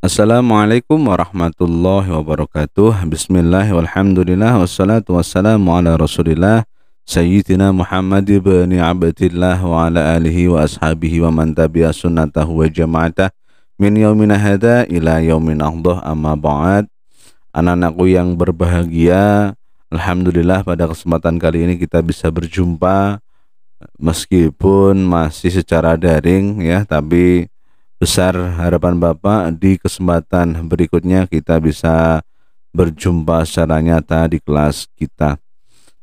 Assalamualaikum warahmatullahi wabarakatuh. Bismillah walhamdulillah wassalatu wassalamu ala Rasulillah Sayyidina Muhammad ibn Abdillah wa ala alihi wa ashabihi wa man tabi'a sunnatahu wa jama'atah min yaumina hadha ila yaumin nahdah, amma ba'd. Anak-anakku yang berbahagia, alhamdulillah pada kesempatan kali ini kita bisa berjumpa meskipun masih secara daring ya, tapi besar harapan Bapak di kesempatan berikutnya kita bisa berjumpa secara nyata di kelas kita.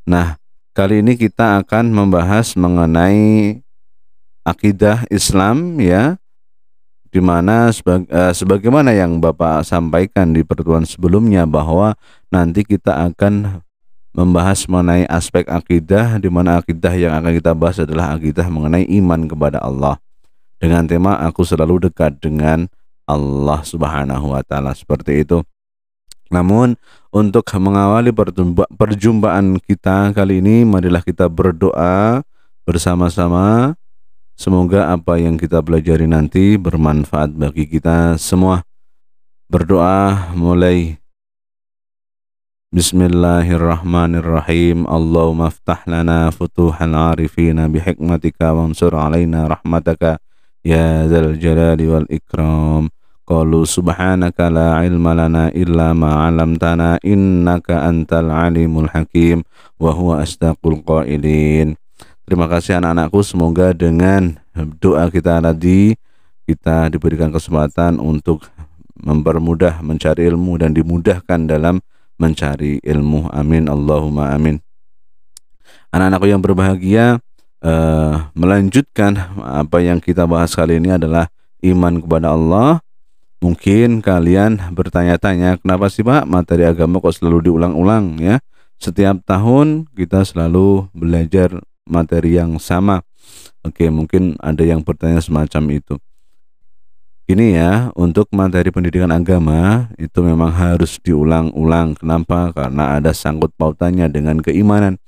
Nah, kali ini kita akan membahas mengenai akidah Islam ya, di mana sebagaimana yang Bapak sampaikan di pertemuan sebelumnya bahwa nanti kita akan membahas mengenai aspek akidah, di mana akidah yang akan kita bahas adalah akidah mengenai iman kepada Allah, dengan tema aku selalu dekat dengan Allah Subhanahu wa taala, seperti itu. Namun untuk mengawali perjumpaan kita kali ini, marilah kita berdoa bersama-sama. Semoga apa yang kita pelajari nanti bermanfaat bagi kita semua. Berdoa mulai. Bismillahirrahmanirrahim. Allahumma aftah lana futuhal arifina bihikmatika wansur alaina rahmataka ya dzal jalali wal ikram. Qalu subhanaka la ilma lana illa ma 'allamtana innaka antal alimul hakim wa huwa asdaqul qailin. Terima kasih anak-anakku, semoga dengan doa kita tadi kita diberikan kesempatan untuk mempermudah mencari ilmu dan dimudahkan dalam mencari ilmu. Amin Allahumma amin. Anak-anakku yang berbahagia, melanjutkan apa yang kita bahas kali ini adalah iman kepada Allah. Mungkin kalian bertanya-tanya, kenapa sih Pak materi agama kok selalu diulang-ulang ya? Setiap tahun kita selalu belajar materi yang sama. Oke, mungkin ada yang bertanya semacam itu. Ini ya, untuk materi pendidikan agama itu memang harus diulang-ulang. Kenapa? Karena ada sangkut pautannya dengan keimanan.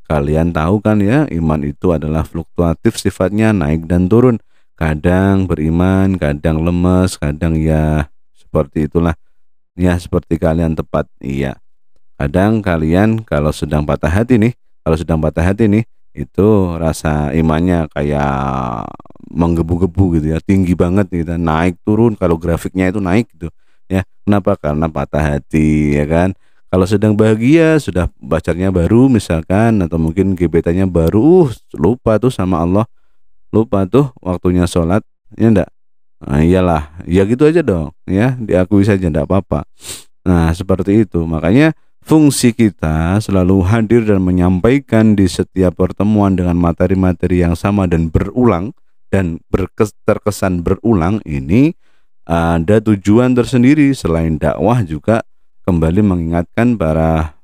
Kalian tahu kan ya, iman itu adalah fluktuatif sifatnya, naik dan turun. Kadang beriman, kadang lemes, kadang ya seperti itulah. Ya seperti kalian tepat, iya. Kadang kalian kalau sedang patah hati nih, itu rasa imannya kayak menggebu-gebu gitu ya, tinggi banget gitu, naik turun, kalau grafiknya itu naik gitu ya. Kenapa? Karena patah hati ya kan. Kalau sedang bahagia, sudah pacarnya baru misalkan, atau mungkin gebetannya baru, lupa tuh sama Allah, lupa tuh waktunya sholat, ya enggak? Nah, iyalah, ya gitu aja dong ya, diakui saja enggak apa-apa. Nah seperti itu, makanya fungsi kita selalu hadir dan menyampaikan di setiap pertemuan dengan materi-materi yang sama dan berulang, dan terkesan berulang ini ada tujuan tersendiri. Selain dakwah juga kembali mengingatkan para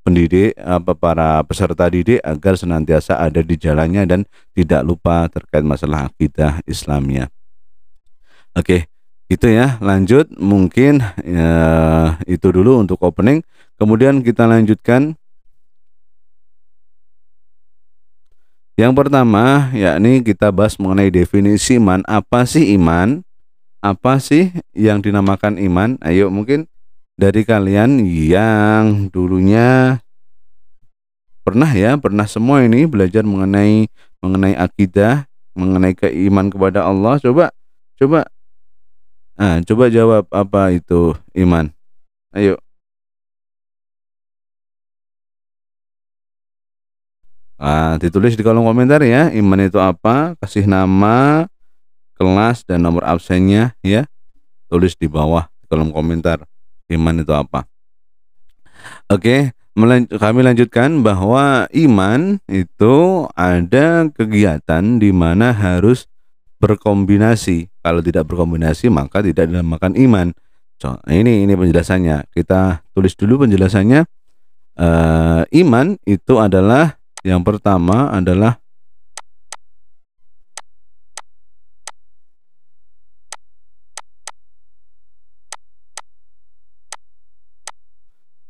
pendidik, para peserta didik agar senantiasa ada di jalannya dan tidak lupa terkait masalah akidah Islamnya. Oke, itu ya. Lanjut, mungkin itu dulu untuk opening. Kemudian kita lanjutkan. Yang pertama, yakni kita bahas mengenai definisi iman. Apa sih iman? Apa sih yang dinamakan iman? Ayo, mungkin dari kalian yang dulunya pernah semua ini belajar mengenai akidah, mengenai keiman kepada Allah. Coba jawab, apa itu iman? Ayo. Ditulis di kolom komentar ya, iman itu apa? Kasih nama, kelas, dan nomor absennya ya. Tulis di bawah di kolom komentar, iman itu apa. Oke, kami lanjutkan bahwa iman itu ada kegiatan di mana harus berkombinasi. Kalau tidak berkombinasi maka tidak dinamakan iman. Ini penjelasannya. Kita tulis dulu penjelasannya. Iman itu adalah, yang pertama adalah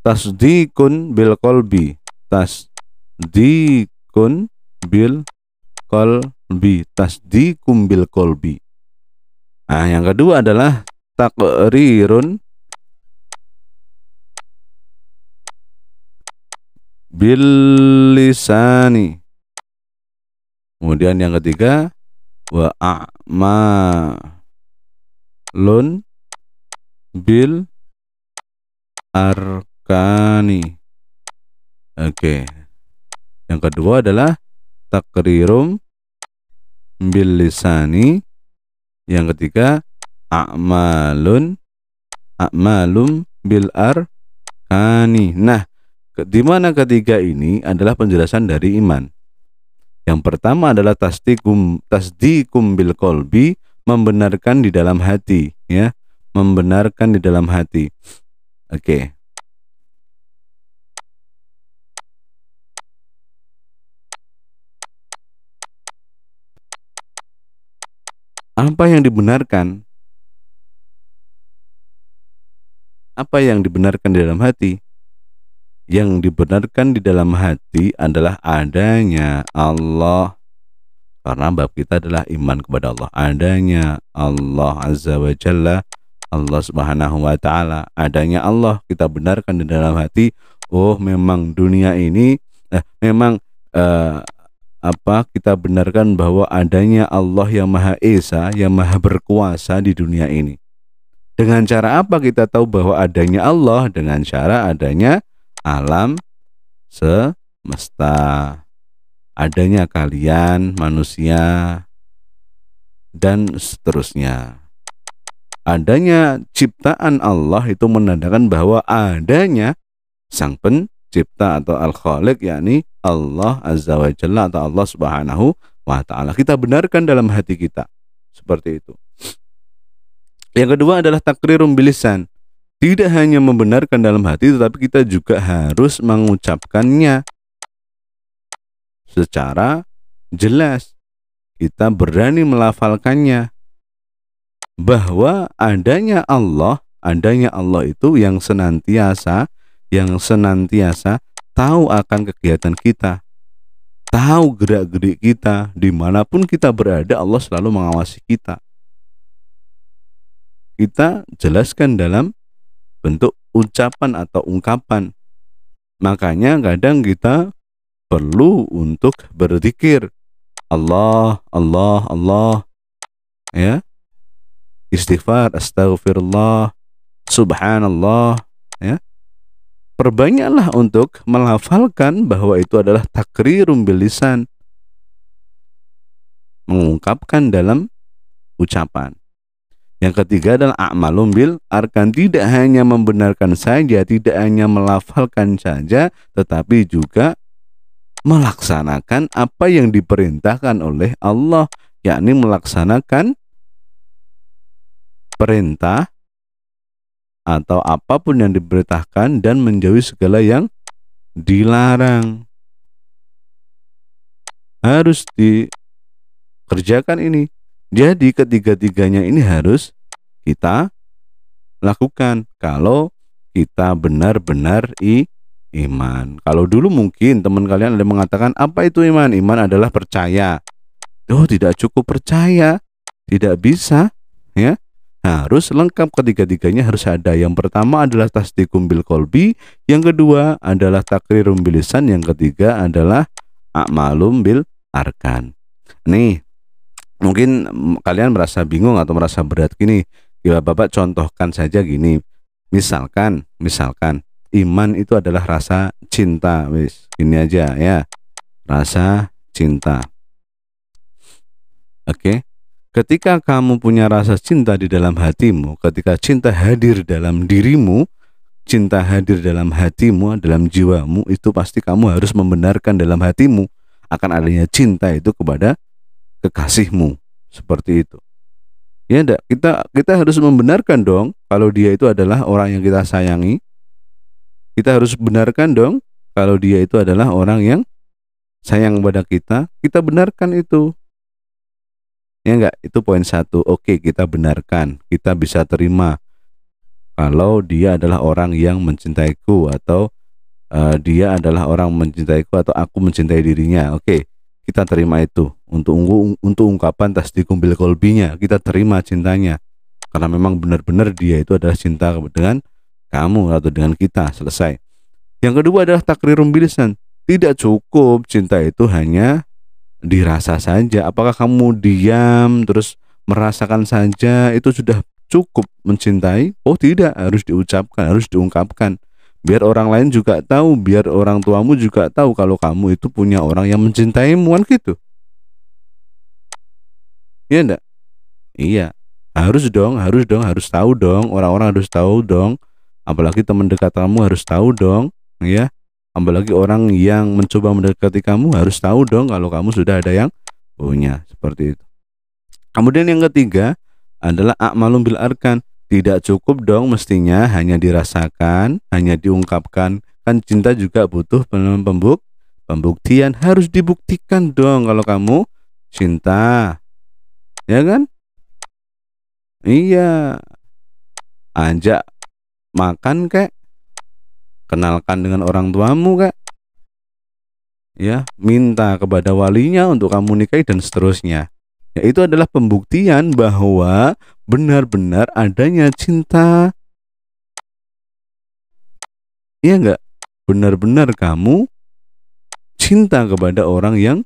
tasdikun bil qalbi. Tasdikum bil qalbi. Yang kedua adalah taqrirun bil lisani. Kemudian yang ketiga, wa a'malun bil arkani. Oke. Yang kedua adalah takrirum bil lisani. Yang ketiga, a'malum bil arkani. Nah, di mana ketiga ini adalah penjelasan dari iman. Yang pertama adalah tasdiqum bil qalbi, membenarkan di dalam hati, ya. Membenarkan di dalam hati. Oke. Apa yang dibenarkan? Apa yang dibenarkan di dalam hati? Yang dibenarkan di dalam hati adalah adanya Allah. Karena bab kita adalah iman kepada Allah. Adanya Allah Azza wa Jalla, Allah Subhanahu wa Ta'ala. Adanya Allah kita benarkan di dalam hati. Oh, memang dunia ini kita benarkan bahwa adanya Allah yang Maha Esa, yang Maha Berkuasa di dunia ini. Dengan cara apa kita tahu bahwa adanya Allah? Dengan cara adanya alam semesta, adanya kalian manusia dan seterusnya. Adanya ciptaan Allah itu menandakan bahwa adanya Sang Pencipta atau Al-Khaliq, yakni Allah Azza wa Jalla atau Allah Subhanahu wa Ta'ala. Kita benarkan dalam hati kita seperti itu. Yang kedua adalah takrirum bil lisan. Tidak hanya membenarkan dalam hati, tetapi kita juga harus mengucapkannya secara jelas. Kita berani melafalkannya bahwa adanya Allah itu yang senantiasa tahu akan kegiatan kita, tahu gerak-gerik kita, dimanapun kita berada Allah selalu mengawasi kita. Kita jelaskan dalam bentuk ucapan atau ungkapan. Makanya kadang kita perlu untuk berzikir Allah, Allah, Allah, ya, istighfar, astaghfirullah, subhanallah, ya. Perbanyaklah untuk melafalkan bahwa itu adalah takrirum bil lisan, mengungkapkan dalam ucapan. Yang ketiga adalah a'malum bil arkan. Tidak hanya membenarkan saja, tidak hanya melafalkan saja, tetapi juga melaksanakan apa yang diperintahkan oleh Allah, yakni melaksanakan perintah atau apapun yang diperintahkan dan menjauhi segala yang dilarang. Harus dikerjakan ini. Jadi ketiga-tiganya ini harus kita lakukan kalau kita benar-benar iman. Kalau dulu mungkin teman kalian ada mengatakan, apa itu iman? Iman adalah percaya. Oh, tidak cukup percaya, tidak bisa, ya. Harus lengkap, ketiga-tiganya harus ada. Yang pertama adalah tasdiqum bil qalbi, yang kedua adalah takrirum bil lisan, yang ketiga adalah a'malum bil arkan. Nih, mungkin kalian merasa bingung atau merasa berat gini. Ya, Bapak contohkan saja gini. Misalkan iman itu adalah rasa cinta, wis. Gini aja ya. Rasa cinta. Oke. Ketika kamu punya rasa cinta di dalam hatimu, ketika cinta hadir dalam dirimu, cinta hadir dalam hatimu, dalam jiwamu, itu pasti kamu harus membenarkan dalam hatimu akan adanya cinta itu kepada kekasihmu, seperti itu. Ya enggak, kita harus membenarkan dong kalau dia itu adalah orang yang kita sayangi. Kita harus benarkan dong kalau dia itu adalah orang yang sayang kepada kita. Kita benarkan itu. Ya enggak, itu poin satu. Oke, kita benarkan, kita bisa terima kalau dia adalah orang yang mencintaiku, atau dia adalah orang mencintaiku, atau aku mencintai dirinya. Oke, kita terima itu. Untuk ungkapan tasdiqum bil qalbinya, kita terima cintanya. karena memang benar-benar dia itu adalah cinta dengan kamu atau dengan kita, selesai. Yang kedua adalah takrirum bilisan. Tidak cukup cinta itu hanya dirasa saja. Apakah kamu diam terus merasakan saja itu sudah cukup mencintai? Oh tidak, harus diucapkan, harus diungkapkan. Biar orang lain juga tahu, biar orang tuamu juga tahu kalau kamu itu punya orang yang mencintaimu, kan gitu. Iya enggak? Iya. Harus tahu dong, orang-orang harus tahu dong. Apalagi teman dekat kamu harus tahu dong, ya. Apalagi orang yang mencoba mendekati kamu harus tahu dong kalau kamu sudah ada yang punya, seperti itu. Kemudian yang ketiga adalah a'malum bil arkan. Tidak cukup dong mestinya hanya dirasakan, hanya diungkapkan. Kan cinta juga butuh pembuktian, harus dibuktikan dong kalau kamu cinta. Ya kan? Iya. Ajak makan kek, kenalkan dengan orang tuamu kek, ya, minta kepada walinya untuk kamu nikahi dan seterusnya. Ya, itu adalah pembuktian bahwa benar-benar adanya cinta. Iya enggak? Benar-benar kamu cinta kepada orang yang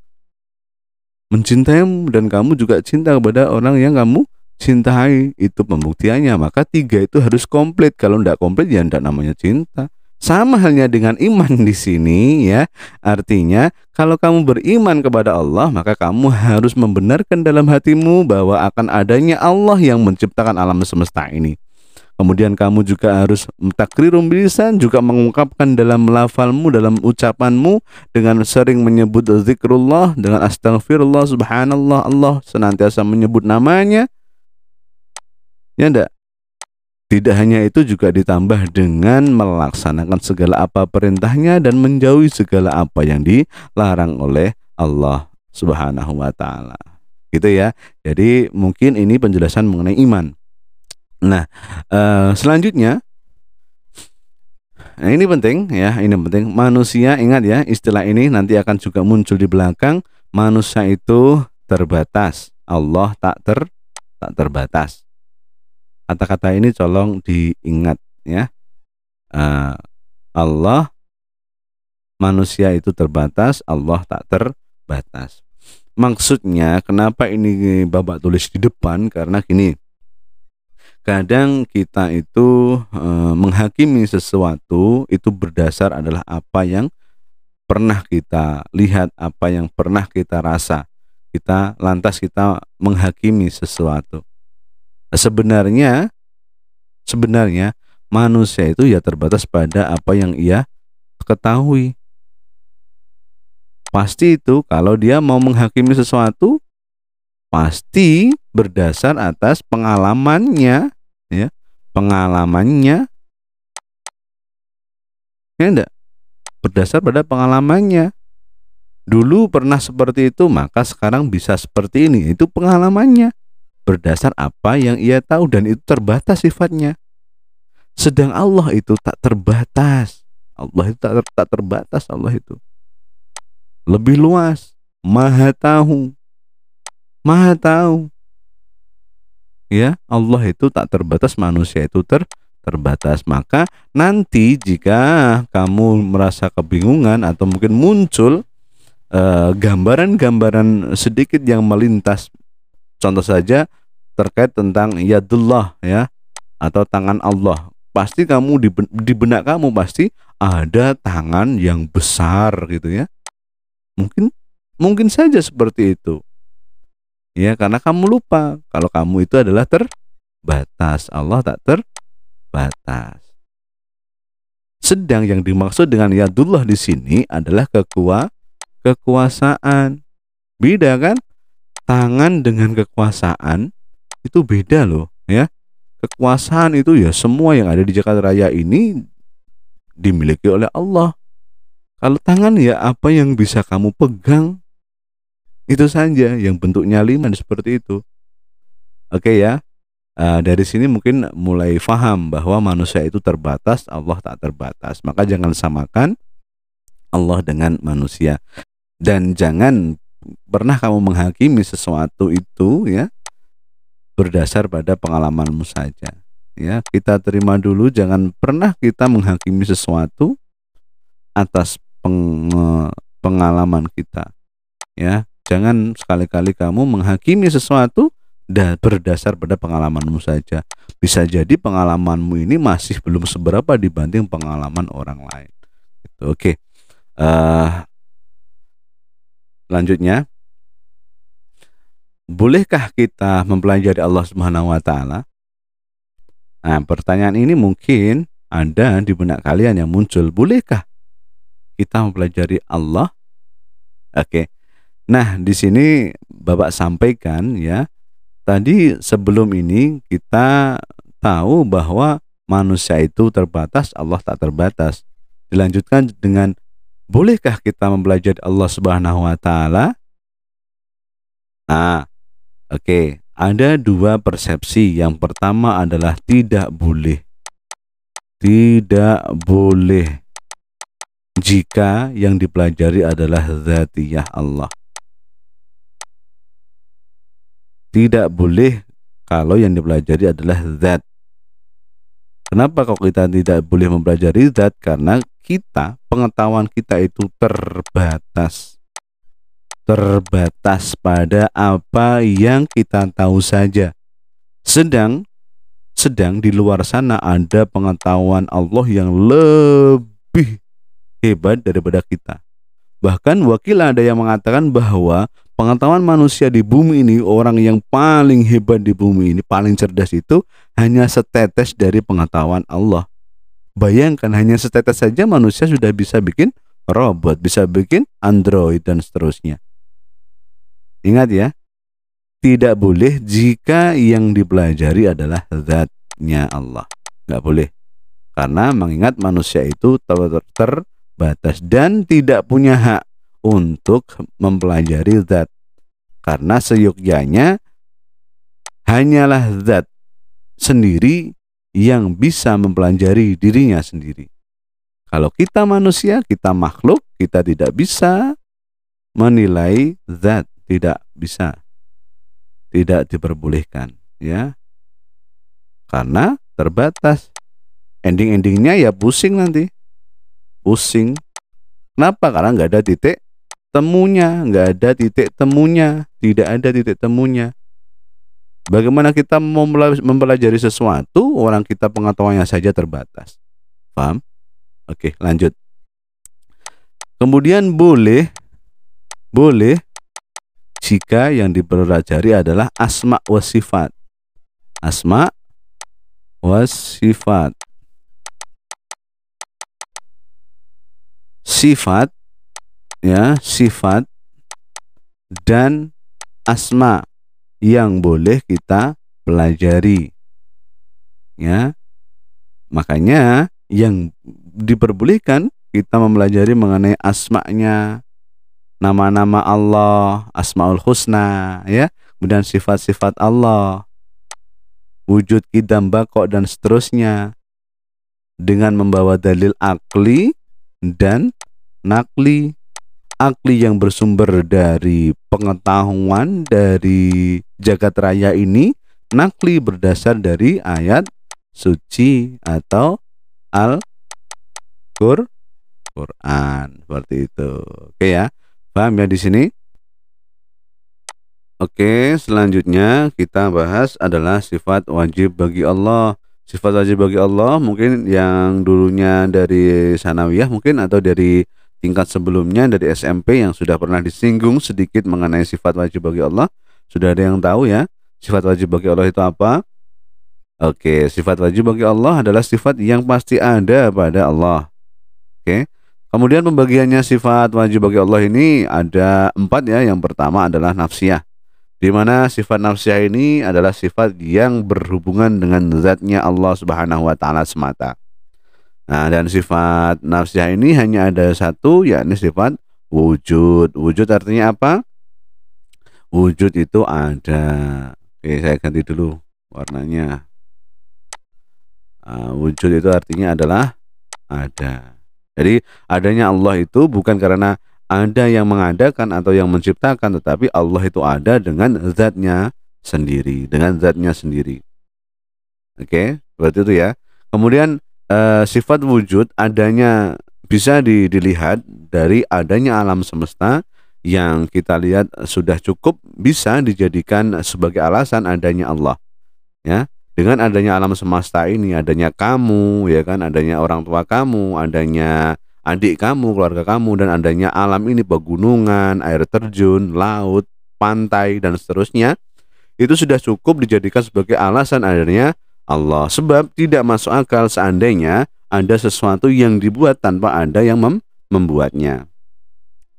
mencintaimu dan kamu juga cinta kepada orang yang kamu cintai. Itu pembuktiannya. Maka tiga itu harus komplit. Kalau tidak komplit ya tidak namanya cinta. Sama halnya dengan iman di sini, ya. Artinya kalau kamu beriman kepada Allah, maka kamu harus membenarkan dalam hatimu bahwa akan adanya Allah yang menciptakan alam semesta ini. Kemudian kamu juga harus takrirum bilisan, juga mengungkapkan dalam lafalmu, dalam ucapanmu, dengan sering menyebut zikrullah, dengan astagfirullah, subhanallah, Allah senantiasa menyebut namanya. Ya enggak? Tidak hanya itu, juga ditambah dengan melaksanakan segala apa perintahnya dan menjauhi segala apa yang dilarang oleh Allah Subhanahu wa taala. Gitu ya. Jadi mungkin ini penjelasan mengenai iman. Nah, selanjutnya, nah ini penting ya, ini penting. Manusia, ingat ya, istilah ini nanti akan juga muncul di belakang. Manusia itu terbatas, Allah tak terbatas. Kata-kata ini tolong diingat ya. Allah, manusia itu terbatas, Allah tak terbatas. Maksudnya kenapa ini Bapak tulis di depan? Karena gini, kadang kita itu menghakimi sesuatu itu berdasar adalah apa yang pernah kita lihat, apa yang pernah kita rasa. Lantas kita menghakimi sesuatu. Sebenarnya manusia itu ya terbatas pada apa yang ia ketahui. Pasti itu kalau dia mau menghakimi sesuatu pasti berdasar atas pengalamannya, ya, pengalamannya, ya enggak? Berdasar pada pengalamannya. Dulu pernah seperti itu, maka sekarang bisa seperti ini. Itu pengalamannya. Berdasar apa yang ia tahu, dan itu terbatas sifatnya. Sedang Allah itu tak terbatas. Allah itu tak terbatas. Allah itu lebih luas, maha tahu, ya. Allah itu tak terbatas, manusia itu terbatas. Maka nanti jika kamu merasa kebingungan atau mungkin muncul gambaran-gambaran sedikit yang melintas, contoh saja terkait tentang yadullah, ya, atau tangan Allah, pasti kamu di benak kamu pasti ada tangan yang besar gitu ya. Mungkin saja seperti itu. Ya, karena kamu lupa kalau kamu itu adalah terbatas, Allah tak terbatas. Sedang yang dimaksud dengan yadullah di sini adalah kekuasaan. Beda kan? Tangan dengan kekuasaan itu beda loh, ya. Kekuasaan itu ya semua yang ada di Jakarta Raya ini dimiliki oleh Allah. Kalau tangan ya apa yang bisa kamu pegang, itu saja yang bentuknya 5 seperti itu. Oke ya. Dari sini mungkin mulai faham bahwa manusia itu terbatas, Allah tak terbatas. Maka jangan samakan Allah dengan manusia. Dan jangan pernah kamu menghakimi sesuatu itu, ya, berdasar pada pengalamanmu saja. Ya, kita terima dulu, jangan pernah kita menghakimi sesuatu atas pengalaman kita. Ya, jangan sekali-kali kamu menghakimi sesuatu berdasar pada pengalamanmu saja. Bisa jadi pengalamanmu ini masih belum seberapa dibanding pengalaman orang lain. Oke. Lanjutnya, bolehkah kita mempelajari Allah Subhanahu wa taala? Nah, pertanyaan ini mungkin ada di benak kalian yang muncul. Bolehkah kita mempelajari Allah? Oke. Nah, di sini Bapak sampaikan ya, tadi sebelum ini kita tahu bahwa manusia itu terbatas, Allah tak terbatas. Dilanjutkan dengan bolehkah kita mempelajari Allah Subhanahu wa taala? Nah, oke, ada dua persepsi. Yang pertama adalah tidak boleh. Tidak boleh jika yang dipelajari adalah dzatiyah Allah. Tidak boleh kalau yang dipelajari adalah zat. Kenapa kok kita tidak boleh mempelajari zat? Karena pengetahuan kita itu terbatas. Terbatas pada apa yang kita tahu saja. Sedang di luar sana ada pengetahuan Allah yang lebih hebat daripada kita. Bahkan wakil ada yang mengatakan bahwa pengetahuan manusia di bumi ini, orang yang paling hebat di bumi ini, paling cerdas itu hanya setetes dari pengetahuan Allah. Bayangkan, hanya setetes saja manusia sudah bisa bikin robot, bisa bikin android dan seterusnya. Ingat ya, tidak boleh jika yang dipelajari adalah zatnya Allah. Nggak boleh. Karena mengingat manusia itu terbatas dan tidak punya hak untuk mempelajari zat. Karena seyogyanya hanyalah zat sendiri yang bisa mempelajari dirinya sendiri. Kalau kita manusia, kita makhluk, kita tidak bisa menilai zat, tidak bisa, tidak diperbolehkan, ya, karena terbatas. Ending-endingnya ya pusing nanti, pusing. Kenapa? Karena nggak ada titik temunya, nggak ada titik temunya, tidak ada titik temunya. Bagaimana kita mempelajari sesuatu, orang kita pengetahuannya saja terbatas. Paham? Oke, lanjut. Kemudian boleh jika yang dipelajari adalah asma wa sifat. Asma wa sifat. Sifat, ya, sifat dan asma yang boleh kita pelajari, ya. Makanya yang diperbolehkan kita mempelajari mengenai asma'nya, nama-nama Allah, asmaul husna, ya, kemudian sifat-sifat Allah, wujud qidam baqa dan seterusnya, dengan membawa dalil akli dan nakli. Akli yang bersumber dari pengetahuan dari jagat raya ini, nakli berdasar dari ayat suci atau Al-Qur'an, seperti itu. Oke ya, paham ya di sini? Oke, selanjutnya kita bahas adalah sifat wajib bagi Allah. Sifat wajib bagi Allah mungkin yang dulunya dari sanawiyah mungkin, atau dari tingkat sebelumnya dari SMP yang sudah pernah disinggung sedikit mengenai sifat wajib bagi Allah. Sudah ada yang tahu ya, sifat wajib bagi Allah itu apa? Oke, sifat wajib bagi Allah adalah sifat yang pasti ada pada Allah. Oke. Kemudian pembagiannya sifat wajib bagi Allah ini ada 4 ya. Yang pertama adalah nafsiyah, di mana sifat nafsiyah ini adalah sifat yang berhubungan dengan zatnya Allah Subhanahu wa taala semata. Nah, dan sifat nafsiyah ini hanya ada satu, yakni sifat wujud. Wujud artinya apa? Wujud itu ada. Oke, saya ganti dulu warnanya. Wujud itu artinya adalah ada. Jadi adanya Allah itu bukan karena ada yang mengadakan atau yang menciptakan, tetapi Allah itu ada dengan zatnya sendiri, dengan zatnya sendiri. Oke, berarti itu ya. Kemudian sifat wujud adanya bisa dilihat dari adanya alam semesta yang kita lihat sudah cukup bisa dijadikan sebagai alasan adanya Allah, ya. Dengan adanya alam semesta ini, adanya kamu, ya kan, adanya orang tua kamu, adanya adik kamu, keluarga kamu, dan adanya alam ini, pegunungan, air terjun, laut, pantai, dan seterusnya, itu sudah cukup dijadikan sebagai alasan adanya Allah. Sebab tidak masuk akal seandainya ada sesuatu yang dibuat tanpa ada yang membuatnya.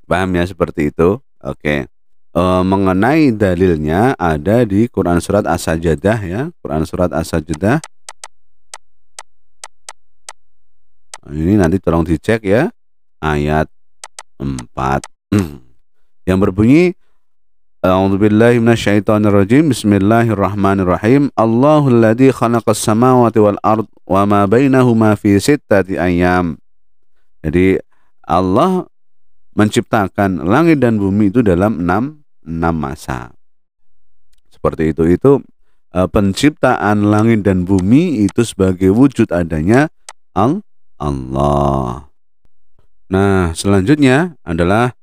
Paham ya seperti itu? Oke. Mengenai dalilnya ada di Quran surat As-Sajdah ya, Quran surat As-Sajdah. Ini nanti tolong dicek ya, ayat 4 yang berbunyi A'udzubillahi minasyaitonirrajim. Bismillahirrahmanirrahim. Allahul ladzi khalaqas samawati wal ard wa ma bainahuma fi sittati ayyam. Jadi Allah menciptakan langit dan bumi itu dalam 6 masa. Seperti itu. Penciptaan langit dan bumi itu sebagai wujud adanya Allah. Nah, selanjutnya adalah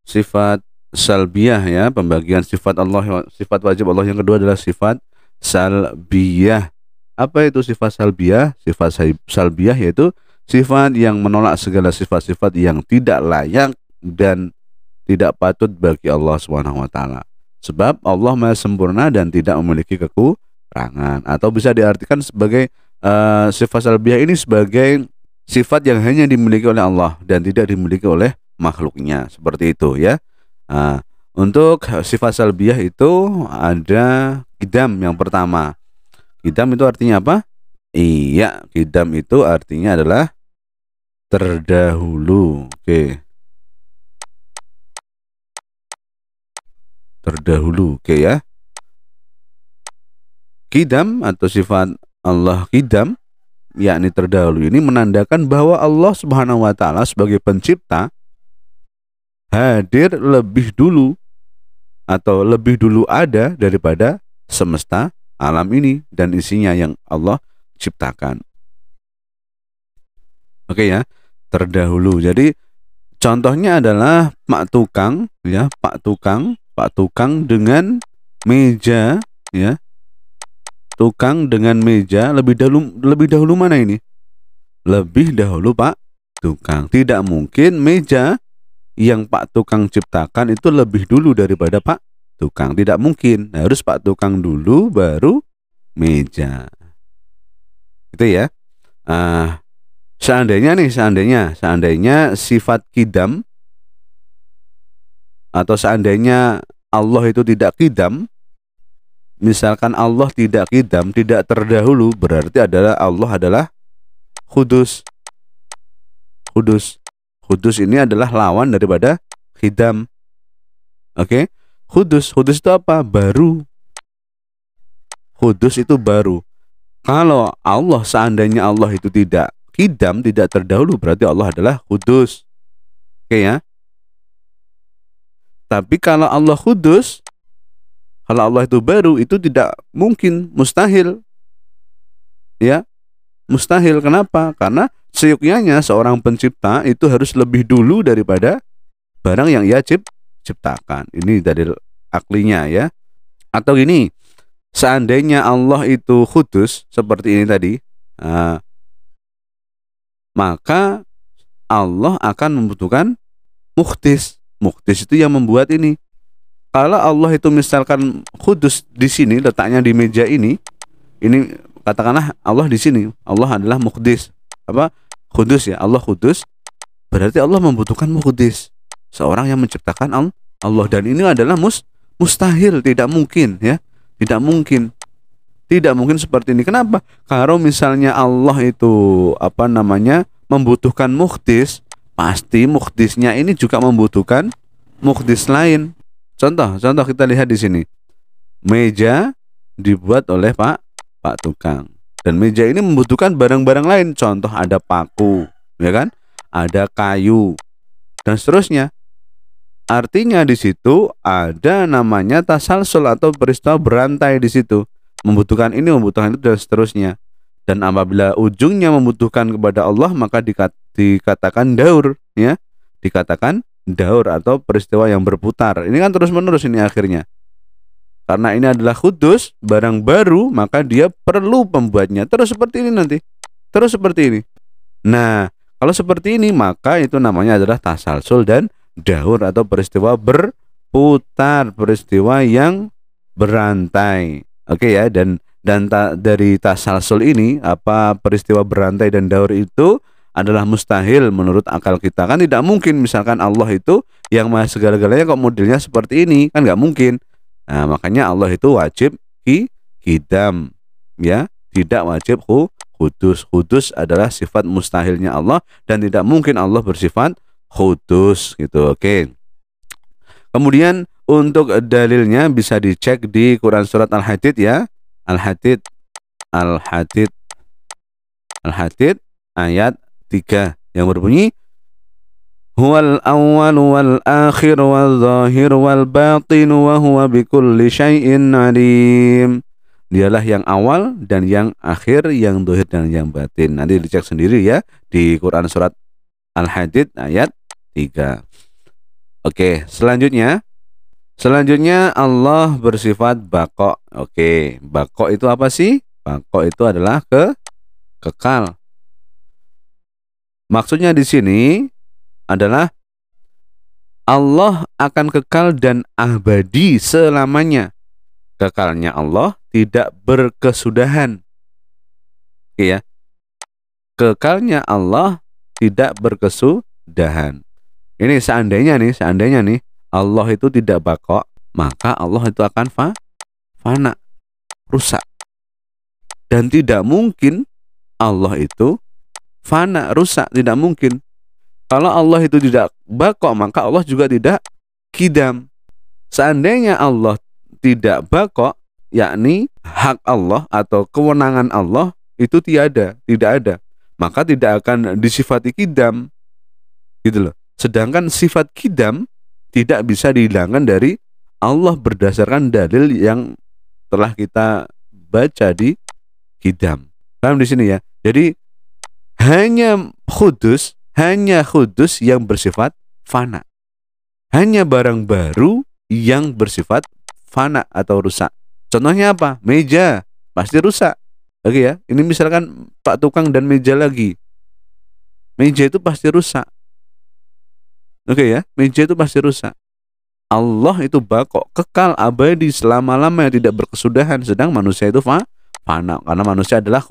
sifat salbiyah ya, pembagian sifat Allah, sifat wajib Allah yang kedua adalah sifat salbiyah. Apa itu sifat salbiyah? Sifat salbiyah yaitu sifat yang menolak segala sifat-sifat yang tidak layak dan tidak patut bagi Allah Subhanahu wa taala. Sebab Allah Maha sempurna dan tidak memiliki kekurangan, atau bisa diartikan sebagai sifat salbiyah ini sebagai sifat yang hanya dimiliki oleh Allah dan tidak dimiliki oleh makhluknya, seperti itu ya. Untuk sifat salbiyah itu ada qidam yang pertama. Qidam itu artinya apa? Iya, qidam itu artinya adalah terdahulu. Oke. Terdahulu, oke ya. Qidam atau sifat Allah qidam, yakni terdahulu, ini menandakan bahwa Allah Subhanahu wa taala sebagai pencipta hadir lebih dulu atau lebih dulu ada daripada semesta alam ini dan isinya yang Allah ciptakan. Oke ya, terdahulu. Jadi contohnya adalah Pak Tukang ya, Pak Tukang dengan meja ya. Tukang dengan meja lebih dahulu mana ini? Lebih dahulu Pak Tukang. Tidak mungkin meja yang Pak Tukang ciptakan itu lebih dulu daripada Pak Tukang. Tidak mungkin. Harus Pak Tukang dulu baru meja. Itu ya. Seandainya sifat qidam atau seandainya Allah itu tidak qidam, misalkan Allah tidak qidam, tidak terdahulu, berarti Allah adalah khudus. Khudus ini adalah lawan daripada qidam. Oke? Khudus itu apa? Baru. Khudus itu baru. Kalau Allah, seandainya Allah itu tidak qidam, tidak terdahulu, berarti Allah adalah khudus. Oke ya? Tapi kalau Allah khudus, kalau Allah itu baru, itu tidak mungkin, mustahil. Ya, mustahil. Kenapa? Karena seyuknyanya seorang pencipta itu harus lebih dulu daripada barang yang ia ciptakan. Ini dalil aklinya ya. Atau gini, seandainya Allah itu khudus seperti ini tadi, maka Allah akan membutuhkan mukhtis. Mukhtis itu yang membuat ini. Kalau Allah itu misalkan khudus di sini, letaknya di meja ini katakanlah Allah di sini, Allah adalah muhdis, apa khudus ya, Allah khudus, berarti Allah membutuhkan muhdis, seorang yang menciptakan Allah, dan ini adalah mustahil, tidak mungkin ya, tidak mungkin seperti ini. Kenapa? Kalau misalnya Allah itu membutuhkan muhdis, pasti muhdisnya ini juga membutuhkan muhdis lain. Contoh kita lihat di sini. Meja dibuat oleh Pak Tukang. Dan meja ini membutuhkan barang-barang lain. Contoh ada paku, ya kan? Ada kayu dan seterusnya. Artinya di situ ada namanya tasalsul atau peristiwa berantai di situ. Membutuhkan ini, membutuhkan itu dan seterusnya. Dan apabila ujungnya membutuhkan kepada Allah maka dikatakan daur, ya. Dikatakan daur atau peristiwa yang berputar. Ini kan terus-menerus ini akhirnya. Karena ini adalah kudus, barang baru, maka dia perlu pembuatnya. Terus seperti ini nanti. Terus seperti ini. Nah, kalau seperti ini maka itu namanya adalah tasalsul dan daur atau peristiwa berputar, peristiwa yang berantai. Oke ya, dan dari tasalsul ini apa peristiwa berantai dan daur itu adalah mustahil menurut akal kita. Kan tidak mungkin misalkan Allah itu yang maha segala-galanya kok modelnya seperti ini, kan nggak mungkin. Nah, makanya Allah itu wajib qidam, ya, tidak wajib kudus. Kudus adalah sifat mustahilnya Allah dan tidak mungkin Allah bersifat kudus gitu. Oke. Kemudian untuk dalilnya bisa dicek di Quran surat Al-Hadid ya. Al-Hadid ayat 3 yang berbunyi Huwal awwal wal akhir wal zahir wal batin wa huwa bikulli syai'in alim. Dialah yang awal dan yang akhir, yang zahir dan yang batin. Nanti dicek sendiri ya di Quran surat Al-Hadid ayat 3. Oke, selanjutnya Allah bersifat baqo. Oke, baqo itu apa sih? Baqo itu adalah kekal. Maksudnya di sini adalah Allah akan kekal dan abadi selamanya. Kekalnya Allah tidak berkesudahan. Oke ya. Kekalnya Allah tidak berkesudahan. Ini seandainya nih Allah itu tidak baqo, maka Allah itu akan fana, rusak. Dan tidak mungkin Allah itu fana, rusak, tidak mungkin. Kalau Allah itu tidak baqo, maka Allah juga tidak qidam. Seandainya Allah tidak baqo, yakni hak Allah atau kewenangan Allah itu tidak ada, maka tidak akan disifati qidam. Gitu loh. Sedangkan sifat qidam tidak bisa dihilangkan dari Allah berdasarkan dalil yang telah kita baca di qidam. Paham di sini ya? Jadi hanya kudus yang bersifat fana. Hanya barang baru yang bersifat fana atau rusak. Contohnya apa? Meja pasti rusak. Oke ya. Ini misalkan Pak Tukang dan meja lagi. Meja itu pasti rusak. Oke ya. Meja itu pasti rusak. Allah itu baqo, kekal abadi selama-lamanya, tidak berkesudahan. Sedang manusia itu fana. Karena manusia adalah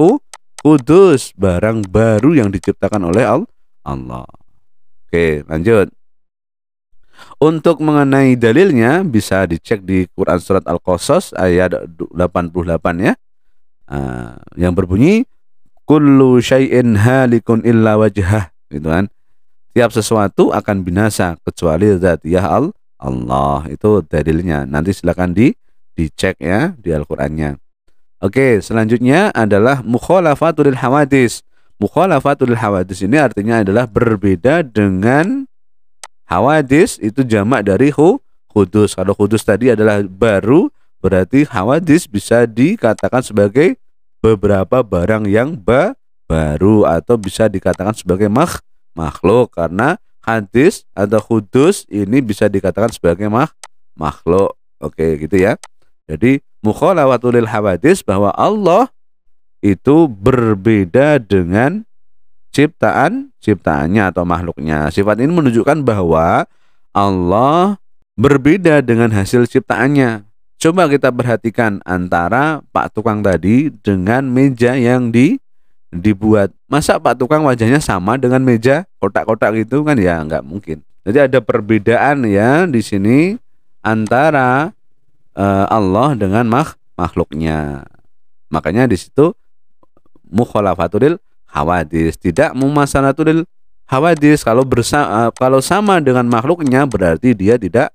kudus, barang baru yang diciptakan oleh Allah. Oke, lanjut. Untuk mengenai dalilnya bisa dicek di Quran surat Al-Qasas ayat 88 ya. Yang berbunyi kullu syai'in halikun illa wajhah, gitu kan. Tiap sesuatu akan binasa kecuali zatiyah Allah. Itu dalilnya. Nanti silakan dicek ya di Al-Qur'annya. Oke, selanjutnya adalah mukhalafatul hawadis. Mukhalafatul hawadis ini artinya adalah berbeda dengan hawadis, itu jamak dari kudus. Kalau kudus tadi adalah baru, berarti hawadis bisa dikatakan sebagai beberapa barang yang baru atau bisa dikatakan sebagai makhluk, karena hadis atau kudus ini bisa dikatakan sebagai makhluk. Oke, gitu ya. Jadi mukhalafatul hawadis bahwa Allah itu berbeda dengan ciptaannya atau makhluknya. Sifat ini menunjukkan bahwa Allah berbeda dengan hasil ciptaannya. Coba kita perhatikan antara Pak Tukang tadi dengan meja yang dibuat. Masa Pak Tukang wajahnya sama dengan meja kotak-kotak gitu kan, ya nggak mungkin. Jadi ada perbedaan ya di sini antara Allah dengan makhluknya. Makanya di situ mukhalafatul hawadis, tidak mumasalatul hawadis. Kalau sama dengan makhluknya berarti dia tidak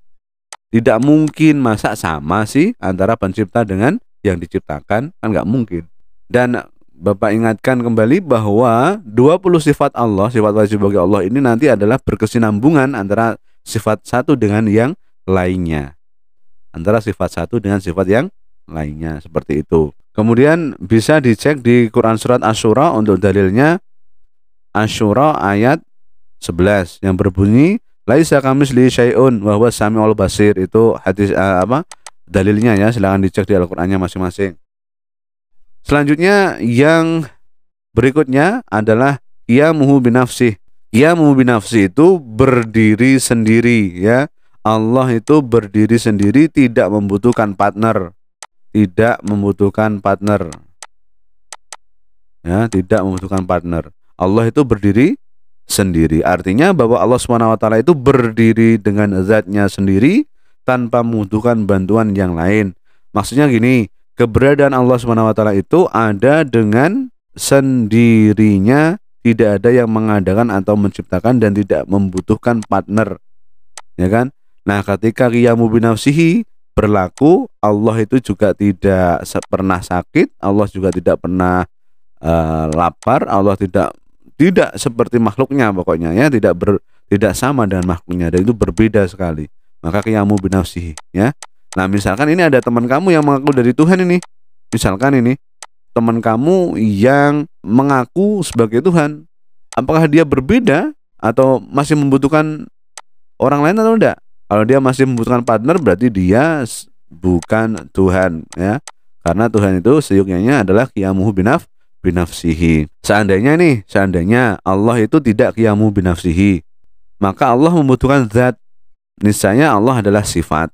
mungkin. Masa sama sih antara pencipta dengan yang diciptakan, kan nggak mungkin. Dan Bapak ingatkan kembali bahwa 20 sifat Allah, sifat wajib bagi Allah ini nanti adalah berkesinambungan antara sifat satu dengan yang lainnya. Antara sifat satu dengan sifat yang lainnya, seperti itu. Kemudian bisa dicek di Quran surat Asy-Syura untuk dalilnya. Asy-Syura ayat 11 yang berbunyi laisa kamitslihi syai'un wa huwas samiul basir. Itu hadis dalilnya ya, silakan dicek di Al-Qur'annya masing-masing. Selanjutnya yang berikutnya adalah qiyamuhu binafsih. Qiyamuhu binafsih itu berdiri sendiri ya. Allah itu berdiri sendiri, tidak membutuhkan partner. Tidak membutuhkan partner. Ya, tidak membutuhkan partner. Allah itu berdiri sendiri. Artinya bahwa Allah SWT itu berdiri dengan zatnya sendiri tanpa membutuhkan bantuan yang lain. Maksudnya gini, keberadaan Allah SWT itu ada dengan sendirinya, tidak ada yang mengadakan atau menciptakan dan tidak membutuhkan partner. Ya kan? Nah, ketika qiyamu binafsihi berlaku, Allah itu juga tidak pernah sakit, Allah juga tidak pernah lapar, Allah tidak seperti makhluknya, pokoknya ya, tidak sama dengan makhluknya, dan itu berbeda sekali. Maka qiyamu binafsihi ya. Nah, misalkan ini ada teman kamu yang mengaku dari Tuhan ini. Misalkan ini teman kamu yang mengaku sebagai Tuhan. Apakah dia berbeda atau masih membutuhkan orang lain atau enggak? Kalau dia masih membutuhkan partner, berarti dia bukan Tuhan ya. Karena Tuhan itu seyuknya adalah qiyamuhu binafsihi. Seandainya Allah itu tidak qiyamu binafsihi, maka Allah membutuhkan zat. Niscaya Allah adalah sifat.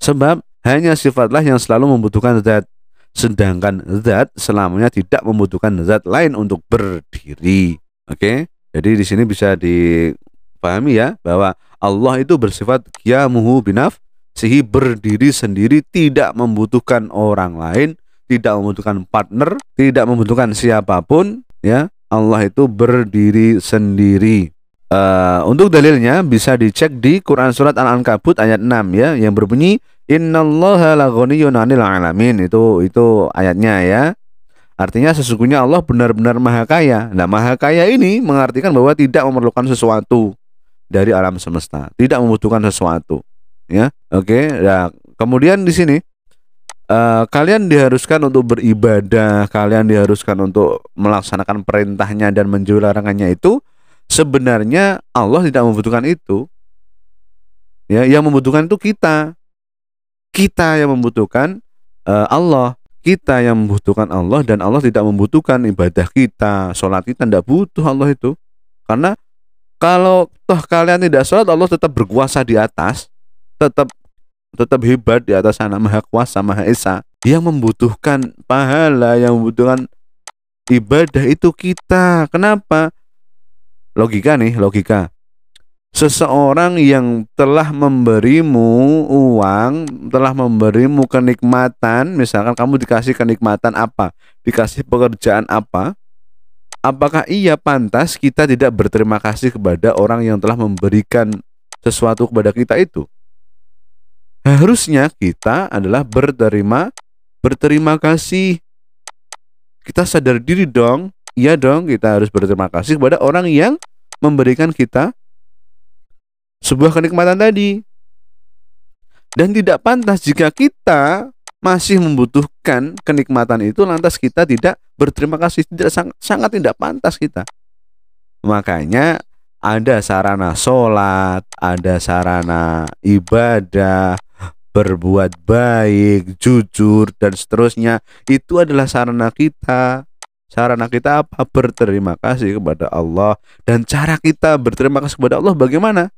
Sebab hanya sifatlah yang selalu membutuhkan zat. Sedangkan zat selamanya tidak membutuhkan zat lain untuk berdiri. Oke? Jadi di sini bisa dipahami ya, bahwa Allah itu bersifat qiyamuhu binafsihi, berdiri sendiri, tidak membutuhkan orang lain, tidak membutuhkan partner, tidak membutuhkan siapapun ya. Allah itu berdiri sendiri. Untuk dalilnya bisa dicek di Quran surat Al-Ankabut ayat 6 ya, yang berbunyi innallaha laghaniyyun 'anil 'alamin. Itu ayatnya ya. Artinya sesungguhnya Allah benar-benar maha kaya. Nah, maha kaya ini mengartikan bahwa tidak memerlukan sesuatu dari alam semesta, tidak membutuhkan sesuatu ya. Oke. Nah, kemudian di sini kalian diharuskan untuk beribadah, kalian diharuskan untuk melaksanakan perintahnya dan menjauhi larangannya. Itu sebenarnya Allah tidak membutuhkan itu ya. Yang membutuhkan itu kita yang membutuhkan Allah, kita yang membutuhkan Allah, dan Allah tidak membutuhkan ibadah kita, sholat kita, tidak butuh Allah itu. Karena kalau toh kalian tidak sholat, Allah tetap berkuasa di atas, tetap hebat di atas sana, maha kuasa, maha esa. Yang membutuhkan pahala, yang membutuhkan ibadah itu kita. Kenapa? Logika. Seseorang yang telah memberimu uang, telah memberimu kenikmatan, misalkan kamu dikasih kenikmatan apa, dikasih pekerjaan apa, apakah ia pantas kita tidak berterima kasih kepada orang yang telah memberikan sesuatu kepada kita itu? Harusnya kita adalah berterima kasih. Kita sadar diri dong, iya dong, kita harus berterima kasih kepada orang yang memberikan kita sebuah kenikmatan tadi. Dan tidak pantas jika kita masih membutuhkan kenikmatan itu lantas kita tidak berterima kasih. Sangat tidak pantas kita. Makanya ada sarana sholat, ada sarana ibadah, berbuat baik, jujur, dan seterusnya. Itu adalah sarana kita. Sarana kita apa? Berterima kasih kepada Allah. Dan cara kita berterima kasih kepada Allah bagaimana?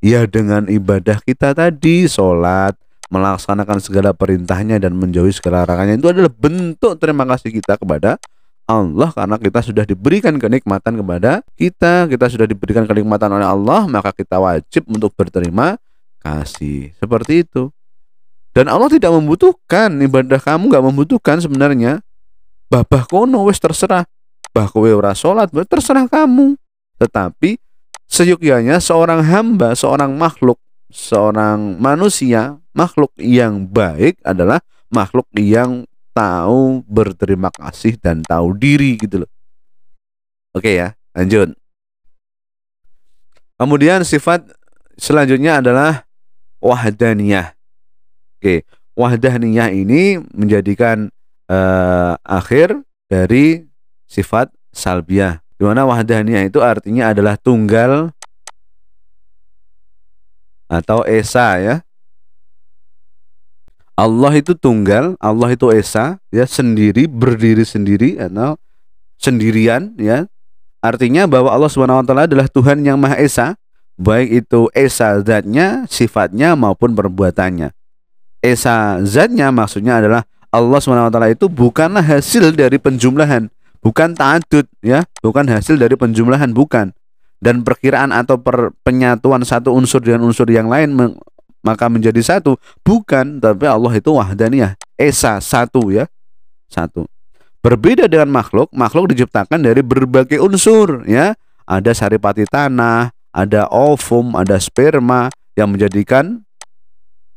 Ya dengan ibadah kita tadi, sholat, melaksanakan segala perintahnya dan menjauhi segala larangannya. Itu adalah bentuk terima kasih kita kepada Allah, karena kita sudah diberikan kenikmatan kepada kita sudah diberikan kenikmatan oleh Allah, maka kita wajib untuk berterima kasih. Seperti itu. Dan Allah tidak membutuhkan ibadah kamu, nggak membutuhkan sebenarnya. Bah kono wis terserah. Bah kowe ora salat, terserah kamu. Tetapi seyukyanya seorang hamba, seorang makhluk, seorang manusia, makhluk yang baik adalah makhluk yang tahu berterima kasih dan tahu diri gitu loh. Oke ya, lanjut. Kemudian sifat selanjutnya adalah wahdaniyah. Oke, wahdaniyah ini menjadikan akhir dari sifat salbiyah. Di mana wahdaniyah itu artinya adalah tunggal atau esa ya. Allah itu tunggal, Allah itu esa, ya, sendiri, berdiri sendiri atau sendirian, ya. Artinya bahwa Allah Subhanahu wa taala adalah Tuhan yang Maha Esa, baik itu esa zatnya, sifatnya maupun perbuatannya. Esa zatnya maksudnya adalah Allah Subhanahu wa taala itu bukanlah hasil dari penjumlahan, bukan ta'adud, ya, bukan hasil dari penjumlahan, bukan. Dan perkiraan atau penyatuan satu unsur dengan unsur yang lain maka menjadi satu, bukan. Tapi Allah itu wahdaniyah, esa, satu, ya, satu. Berbeda dengan makhluk, makhluk diciptakan dari berbagai unsur, ya. Ada saripati tanah, ada ovum, ada sperma yang menjadikan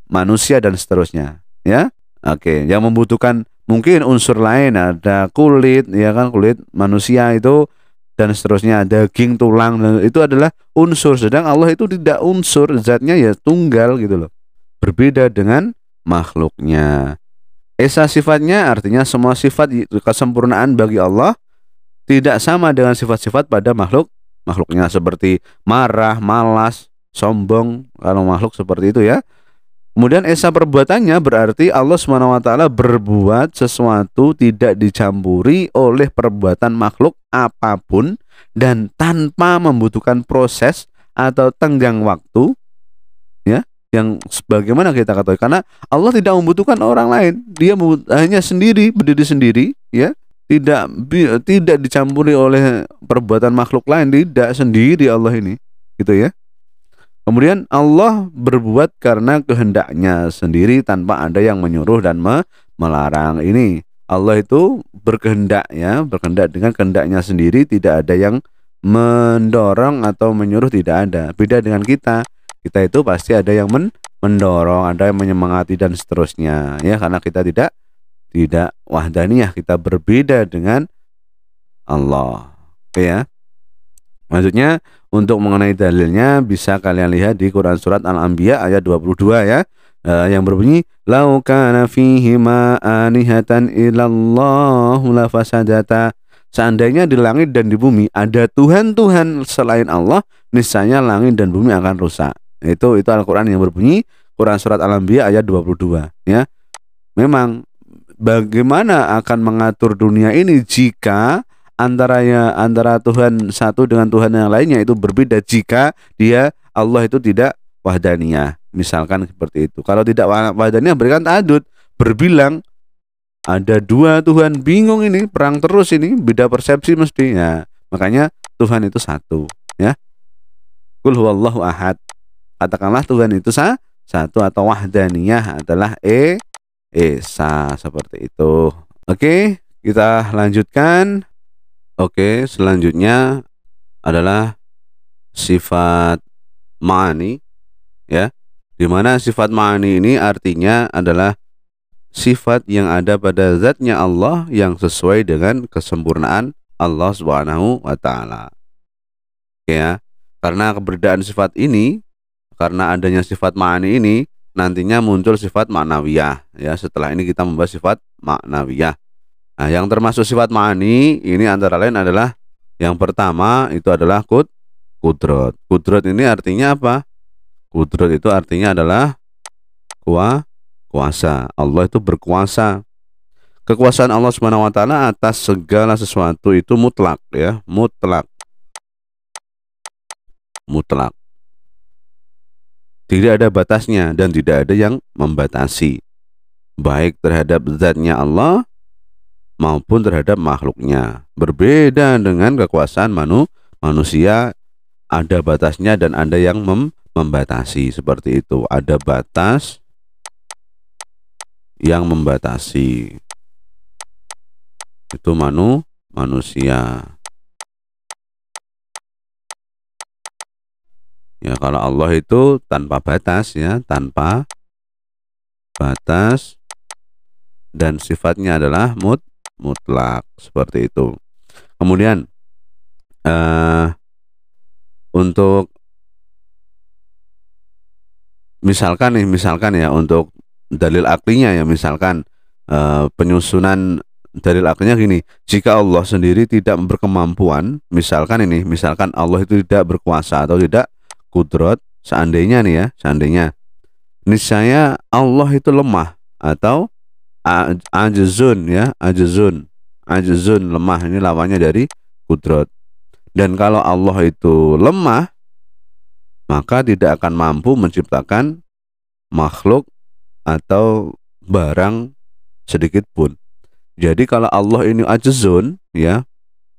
manusia dan seterusnya, ya. Oke, yang membutuhkan mungkin unsur lain, ada kulit, ya kan, kulit manusia itu dan seterusnya, daging, tulang, itu adalah unsur. Sedang Allah itu tidak unsur, zatnya ya tunggal gitu loh. Berbeda dengan makhluknya. Esa sifatnya artinya semua sifat kesempurnaan bagi Allah tidak sama dengan sifat-sifat pada makhluknya, seperti marah, malas, sombong, kalau makhluk seperti itu, ya. Kemudian esa perbuatannya berarti Allah Subhanahu wa taala berbuat sesuatu tidak dicampuri oleh perbuatan makhluk apapun dan tanpa membutuhkan proses atau tenggang waktu, ya, yang sebagaimana kita ketahui, karena Allah tidak membutuhkan orang lain, dia hanya sendiri, berdiri sendiri, ya, tidak dicampuri oleh perbuatan makhluk lain, tidak, sendiri Allah ini, gitu ya. Kemudian Allah berbuat karena kehendaknya sendiri tanpa ada yang menyuruh dan melarang. Ini Allah itu berkehendak, ya, berkehendak dengan kehendaknya sendiri, tidak ada yang mendorong atau menyuruh, tidak ada. Beda dengan kita itu pasti ada yang mendorong, ada yang menyemangati dan seterusnya, ya, karena kita tidak wahdaniyah, kita berbeda dengan Allah, ya. Maksudnya untuk mengenai dalilnya bisa kalian lihat di Quran surat Al-Anbiya ayat 22, ya, yang berbunyi lau kana fihima anihatan illallahu lafasadata. Seandainya di langit dan di bumi ada Tuhan-Tuhan selain Allah, niscaya langit dan bumi akan rusak. Itu Al-Qur'an yang berbunyi Quran surat Al-Anbiya ayat 22, ya. Memang bagaimana akan mengatur dunia ini jika antara Tuhan satu dengan Tuhan yang lainnya itu berbeda, jika Allah itu tidak wahdaniyah, misalkan seperti itu. Kalau tidak wahdaniyah berikan ta'adud, berbilang, ada dua Tuhan, bingung ini, perang terus ini, beda persepsi mesti, ya. Makanya Tuhan itu satu, ya. Qul huwallahu ahad, katakanlah Tuhan itu satu, atau wahdaniyah adalah esa, seperti itu. Oke, kita lanjutkan. Oke, selanjutnya adalah sifat ma'ani, ya. Di mana sifat ma'ani ini artinya adalah sifat yang ada pada zatnya Allah yang sesuai dengan kesempurnaan Allah Subhanahu wa taala. Ya, karena keberadaan sifat ini, karena adanya sifat ma'ani ini, nantinya muncul sifat ma'nawiyah, ya. Setelah ini kita membahas sifat ma'nawiyah. Nah, yang termasuk sifat ma'ani ini antara lain adalah yang pertama itu adalah kudrat. Kudrat ini artinya apa? Kudrat itu artinya adalah kuasa. Allah itu berkuasa. Kekuasaan Allah Subhanahu wa taala atas segala sesuatu itu mutlak, ya, mutlak. Mutlak. Tidak ada batasnya dan tidak ada yang membatasi, baik terhadap zatnya Allah maupun terhadap makhluknya. Berbeda dengan kekuasaan manusia, ada batasnya dan ada yang membatasi, seperti itu. Ada batas yang membatasi, itu manusia. Ya, kalau Allah itu tanpa batas, ya, tanpa batas, dan sifatnya adalah mutlak, seperti itu. Kemudian untuk misalkan ya untuk dalil aklinya ya, misalkan penyusunan dalil aklinya gini, jika Allah sendiri tidak berkemampuan, misalkan Allah itu tidak berkuasa atau tidak kudrat, seandainya nih ya, seandainya niscaya Allah itu lemah atau ajzun ya, ajzun lemah, ini lawannya dari kudrat. Dan kalau Allah itu lemah, maka tidak akan mampu menciptakan makhluk atau barang sedikit pun. Jadi kalau Allah ini ajzun ya,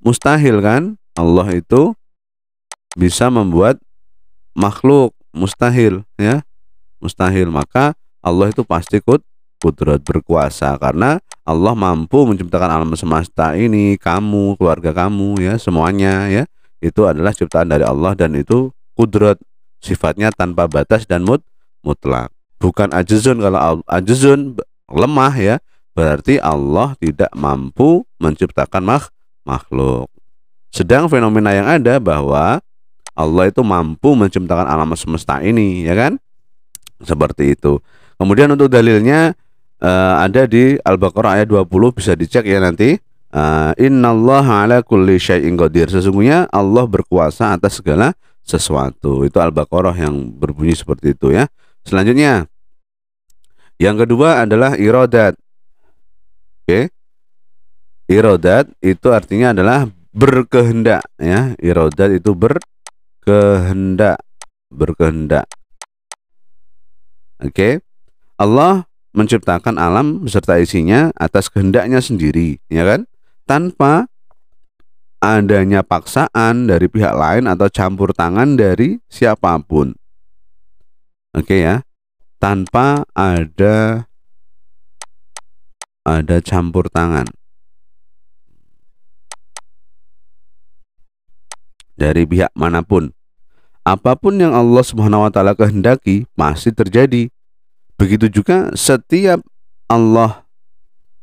mustahil kan Allah itu bisa membuat makhluk, mustahil ya, mustahil. Maka Allah itu pasti kudrat, berkuasa, karena Allah mampu menciptakan alam semesta ini, kamu, keluarga kamu ya, semuanya ya, itu adalah ciptaan dari Allah dan itu kudrat, sifatnya tanpa batas dan mutlak. Bukan ajzun. Kalau ajzun lemah ya, berarti Allah tidak mampu menciptakan makhluk. Sedang fenomena yang ada bahwa Allah itu mampu menciptakan alam semesta ini, ya kan? Seperti itu. Kemudian untuk dalilnya ada di Al-Baqarah ayat 20, bisa dicek ya nanti. Innallaha ala kulli syai'in qadir. Sesungguhnya Allah berkuasa atas segala sesuatu. Itu Al-Baqarah yang berbunyi seperti itu ya. Selanjutnya, yang kedua adalah iradat. Oke. Iradat itu artinya adalah berkehendak ya. Iradat itu berkehendak. Oke. Allah menciptakan alam beserta isinya atas kehendaknya sendiri, ya kan? Tanpa adanya paksaan dari pihak lain atau campur tangan dari siapapun. Oke ya. Tanpa ada campur tangan dari pihak manapun. Apapun yang Allah Subhanahu wa taala kehendaki pasti terjadi. Begitu juga setiap Allah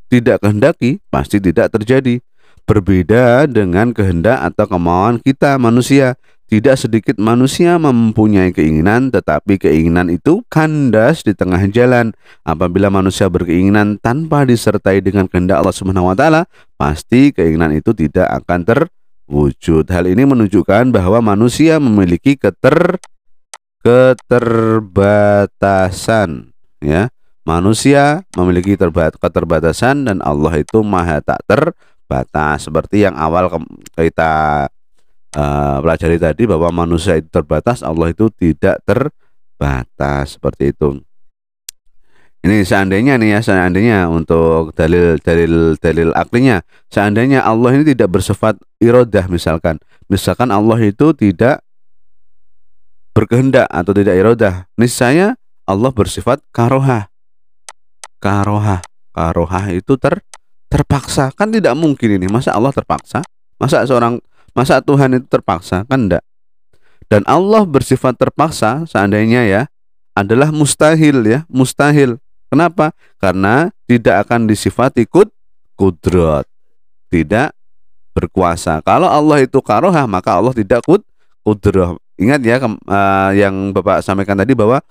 tidak kehendaki pasti tidak terjadi. Berbeda dengan kehendak atau kemauan kita manusia. Tidak sedikit manusia mempunyai keinginan, tetapi keinginan itu kandas di tengah jalan. Apabila manusia berkeinginan tanpa disertai dengan kehendak Allah Subhanahu wa taala, pasti keinginan itu tidak akan terwujud. Hal ini menunjukkan bahwa manusia memiliki keterbatasan ya. Manusia memiliki keterbatasan dan Allah itu maha tak terbatas. Seperti yang awal kita pelajari tadi, bahwa manusia itu terbatas, Allah itu tidak terbatas, seperti itu. Ini seandainya nih ya, seandainya untuk dalil aklinya, seandainya Allah ini tidak bersifat iradah, misalkan Allah itu tidak berkehendak atau tidak iradah, niscaya Allah bersifat karohah. Karohah itu terpaksa, kan tidak mungkin ini. Masa Allah terpaksa? Masa Tuhan itu terpaksa? Kan enggak. Dan Allah bersifat terpaksa seandainya ya adalah mustahil ya, mustahil. Kenapa? Karena tidak akan disifati kudrat, tidak berkuasa. Kalau Allah itu karohah, maka Allah tidak kudrah. Ingat ya yang Bapak sampaikan tadi, bahwa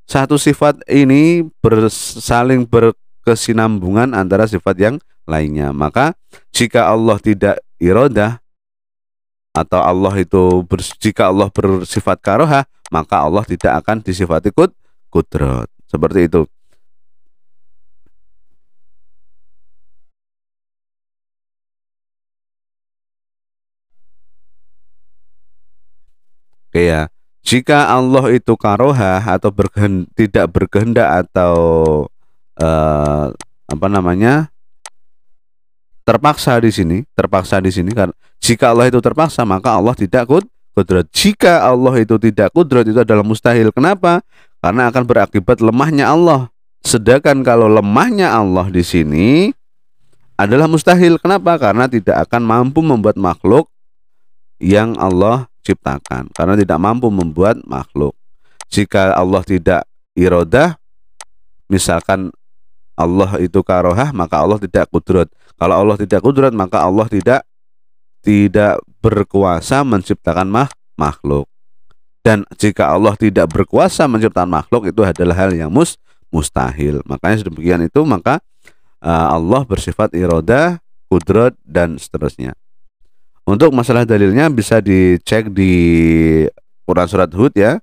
satu sifat ini saling berkesinambungan antara sifat yang lainnya. Maka jika Allah tidak iradah atau jika Allah bersifat karohah, maka Allah tidak akan disifati kudrat. Seperti itu. Oke ya. Jika Allah itu karohah atau tidak berkehendak atau terpaksa di sini kan. Jika Allah itu terpaksa, maka Allah tidak kudrat. Jika Allah itu tidak kudrat, itu adalah mustahil. Kenapa? Karena akan berakibat lemahnya Allah. Sedangkan kalau lemahnya Allah di sini adalah mustahil. Kenapa? Karena tidak akan mampu membuat makhluk yang Allah ciptakan, karena tidak mampu membuat makhluk. Jika Allah tidak iradah, misalkan Allah itu karohah, maka Allah tidak kudrat. Kalau Allah tidak kudrat, maka Allah tidak berkuasa menciptakan makhluk. Dan jika Allah tidak berkuasa menciptakan makhluk, itu adalah hal yang mustahil. Makanya sedemikian itu, maka Allah bersifat iradah, kudrat, dan seterusnya. Untuk masalah dalilnya bisa dicek di Quran surat Hud ya,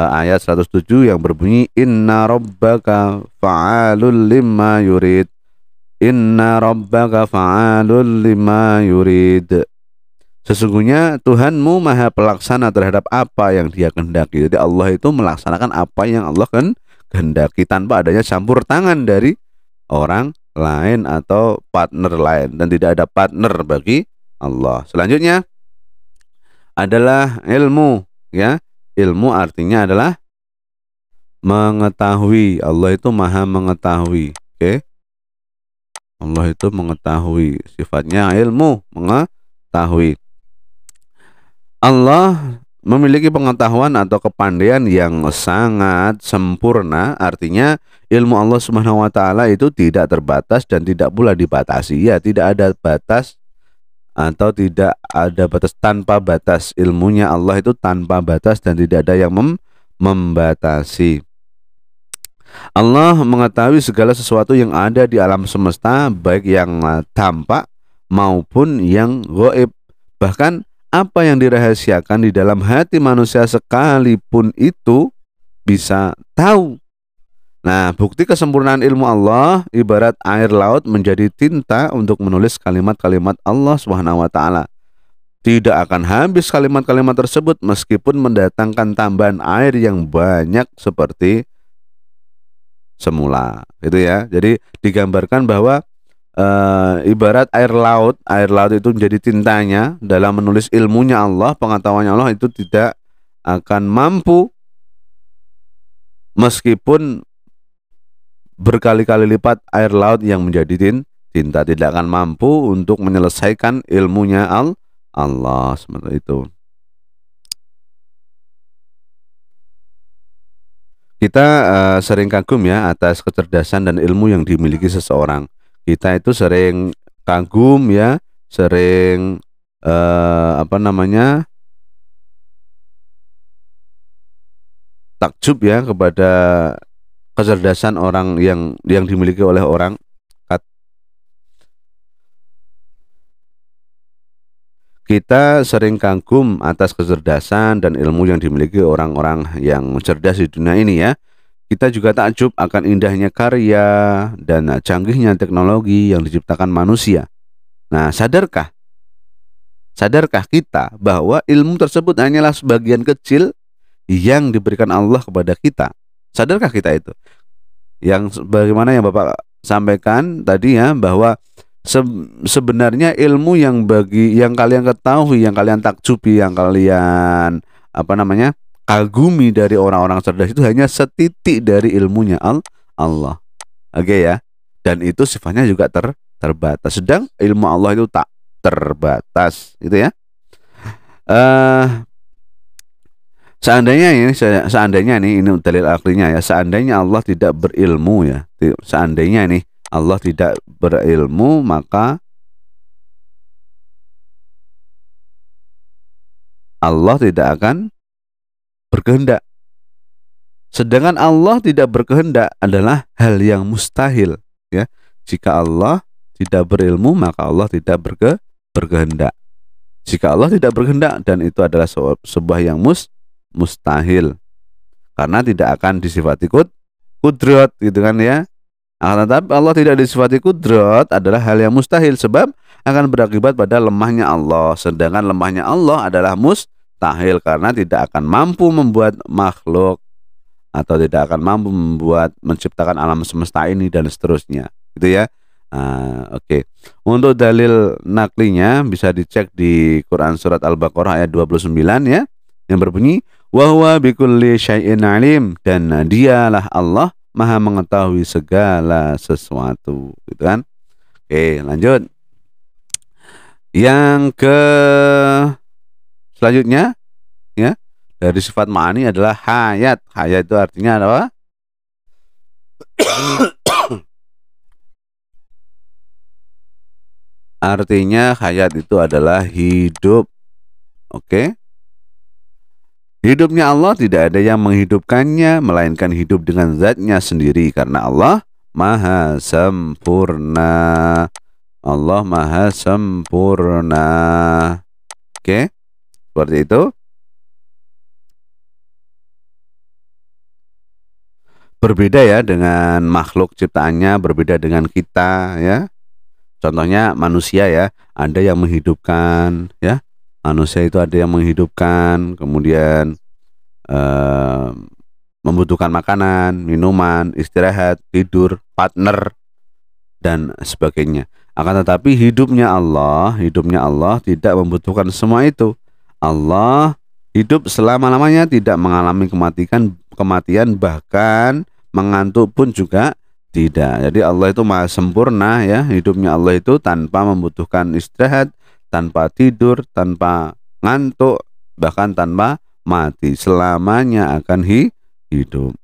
ayat 107 yang berbunyi inna rabbaka fa'alul lima yurid. Inna rabbaka fa'alul lima yurid. Sesungguhnya Tuhanmu maha pelaksana terhadap apa yang dia kehendaki. Jadi Allah itu melaksanakan apa yang Allah kehendaki tanpa adanya campur tangan dari orang lain atau partner lain, dan tidak ada partner bagi Allah. Selanjutnya adalah ilmu ya. Ilmu artinya adalah mengetahui. Allah itu maha mengetahui. Oke. Allah itu mengetahui, sifatnya ilmu, mengetahui. Allah memiliki pengetahuan atau kepandaian yang sangat sempurna. Artinya ilmu Allah Subhanahu wa taala itu tidak terbatas dan tidak pula dibatasi. Ya, tidak ada batas atau tidak ada batas, tanpa batas. Ilmunya Allah itu tanpa batas dan tidak ada yang membatasi. Allah mengetahui segala sesuatu yang ada di alam semesta, baik yang tampak maupun yang gaib. Bahkan apa yang dirahasiakan di dalam hati manusia sekalipun itu bisa tahu. Nah, bukti kesempurnaan ilmu Allah ibarat air laut menjadi tinta untuk menulis kalimat-kalimat Allah Subhanahu wa taala. Tidak akan habis kalimat-kalimat tersebut meskipun mendatangkan tambahan air yang banyak seperti semula. Itu ya. Jadi digambarkan bahwa ibarat air laut itu menjadi tintanya dalam menulis ilmunya Allah, pengetahuannya Allah itu tidak akan mampu meskipun berkali-kali lipat air laut yang menjadi tinta, tidak akan mampu untuk menyelesaikan ilmunya Allah seperti itu. Kita sering kagum ya atas kecerdasan dan ilmu yang dimiliki seseorang. Kita itu sering kagum ya, sering takjub ya kepada kecerdasan orang yang dimiliki oleh orang. Kita sering kagum atas kecerdasan dan ilmu yang dimiliki orang-orang yang cerdas di dunia ini ya. Kita juga takjub akan indahnya karya dan canggihnya teknologi yang diciptakan manusia. Nah, sadarkah kita bahwa ilmu tersebut hanyalah sebagian kecil yang diberikan Allah kepada kita? Sadarkah kita itu? Yang bagaimana yang Bapak sampaikan tadi ya, bahwa sebenarnya ilmu yang kalian ketahui, yang kalian takjubi, yang kalian kagumi dari orang-orang cerdas itu hanya setitik dari ilmunya Allah. Oke ya. Dan itu sifatnya juga terbatas. Sedang ilmu Allah itu tak terbatas, gitu ya. Seandainya ini dalil aklinya ya. Seandainya Allah tidak berilmu ya. Seandainya nih Allah tidak berilmu, maka Allah tidak akan berkehendak. Sedangkan Allah tidak berkehendak adalah hal yang mustahil ya. Jika Allah tidak berilmu, maka Allah tidak berkehendak. Jika Allah tidak berkehendak, dan itu adalah sebuah yang mustahil, karena tidak akan disifati kudrat gitu kan ya. Akan tetapi Allah tidak disifati kudrat adalah hal yang mustahil, sebab akan berakibat pada lemahnya Allah. Sedangkan lemahnya Allah adalah mustahil karena tidak akan mampu membuat makhluk atau tidak akan mampu menciptakan alam semesta ini dan seterusnya, gitu ya. Oke. Untuk dalil naklinya bisa dicek di Quran surat Al-Baqarah ayat 29 ya, yang berbunyi wa huwa bikulli syai'in alim, dan dialah Allah maha mengetahui segala sesuatu, gitu kan. Oke, lanjut. Yang selanjutnya ya, dari sifat ma'ani adalah hayat. Hayat itu artinya apa? Artinya hayat itu adalah hidup. Oke. Hidupnya Allah tidak ada yang menghidupkannya, melainkan hidup dengan zatnya sendiri. Karena Allah maha sempurna. Allah maha sempurna. Oke, seperti itu. Berbeda ya dengan makhluk ciptaannya, berbeda dengan kita ya. Contohnya manusia ya, ada yang menghidupkan ya. Manusia itu ada yang menghidupkan, kemudian eh, membutuhkan makanan, minuman, istirahat, tidur, partner dan sebagainya. Akan tetapi hidupnya Allah tidak membutuhkan semua itu. Allah hidup selama-lamanya, tidak mengalami kematian, bahkan mengantuk pun juga tidak. Jadi Allah itu maha sempurna ya. Hidupnya Allah itu tanpa membutuhkan istirahat, tanpa tidur, tanpa ngantuk, bahkan tanpa mati. Selamanya akan hidup.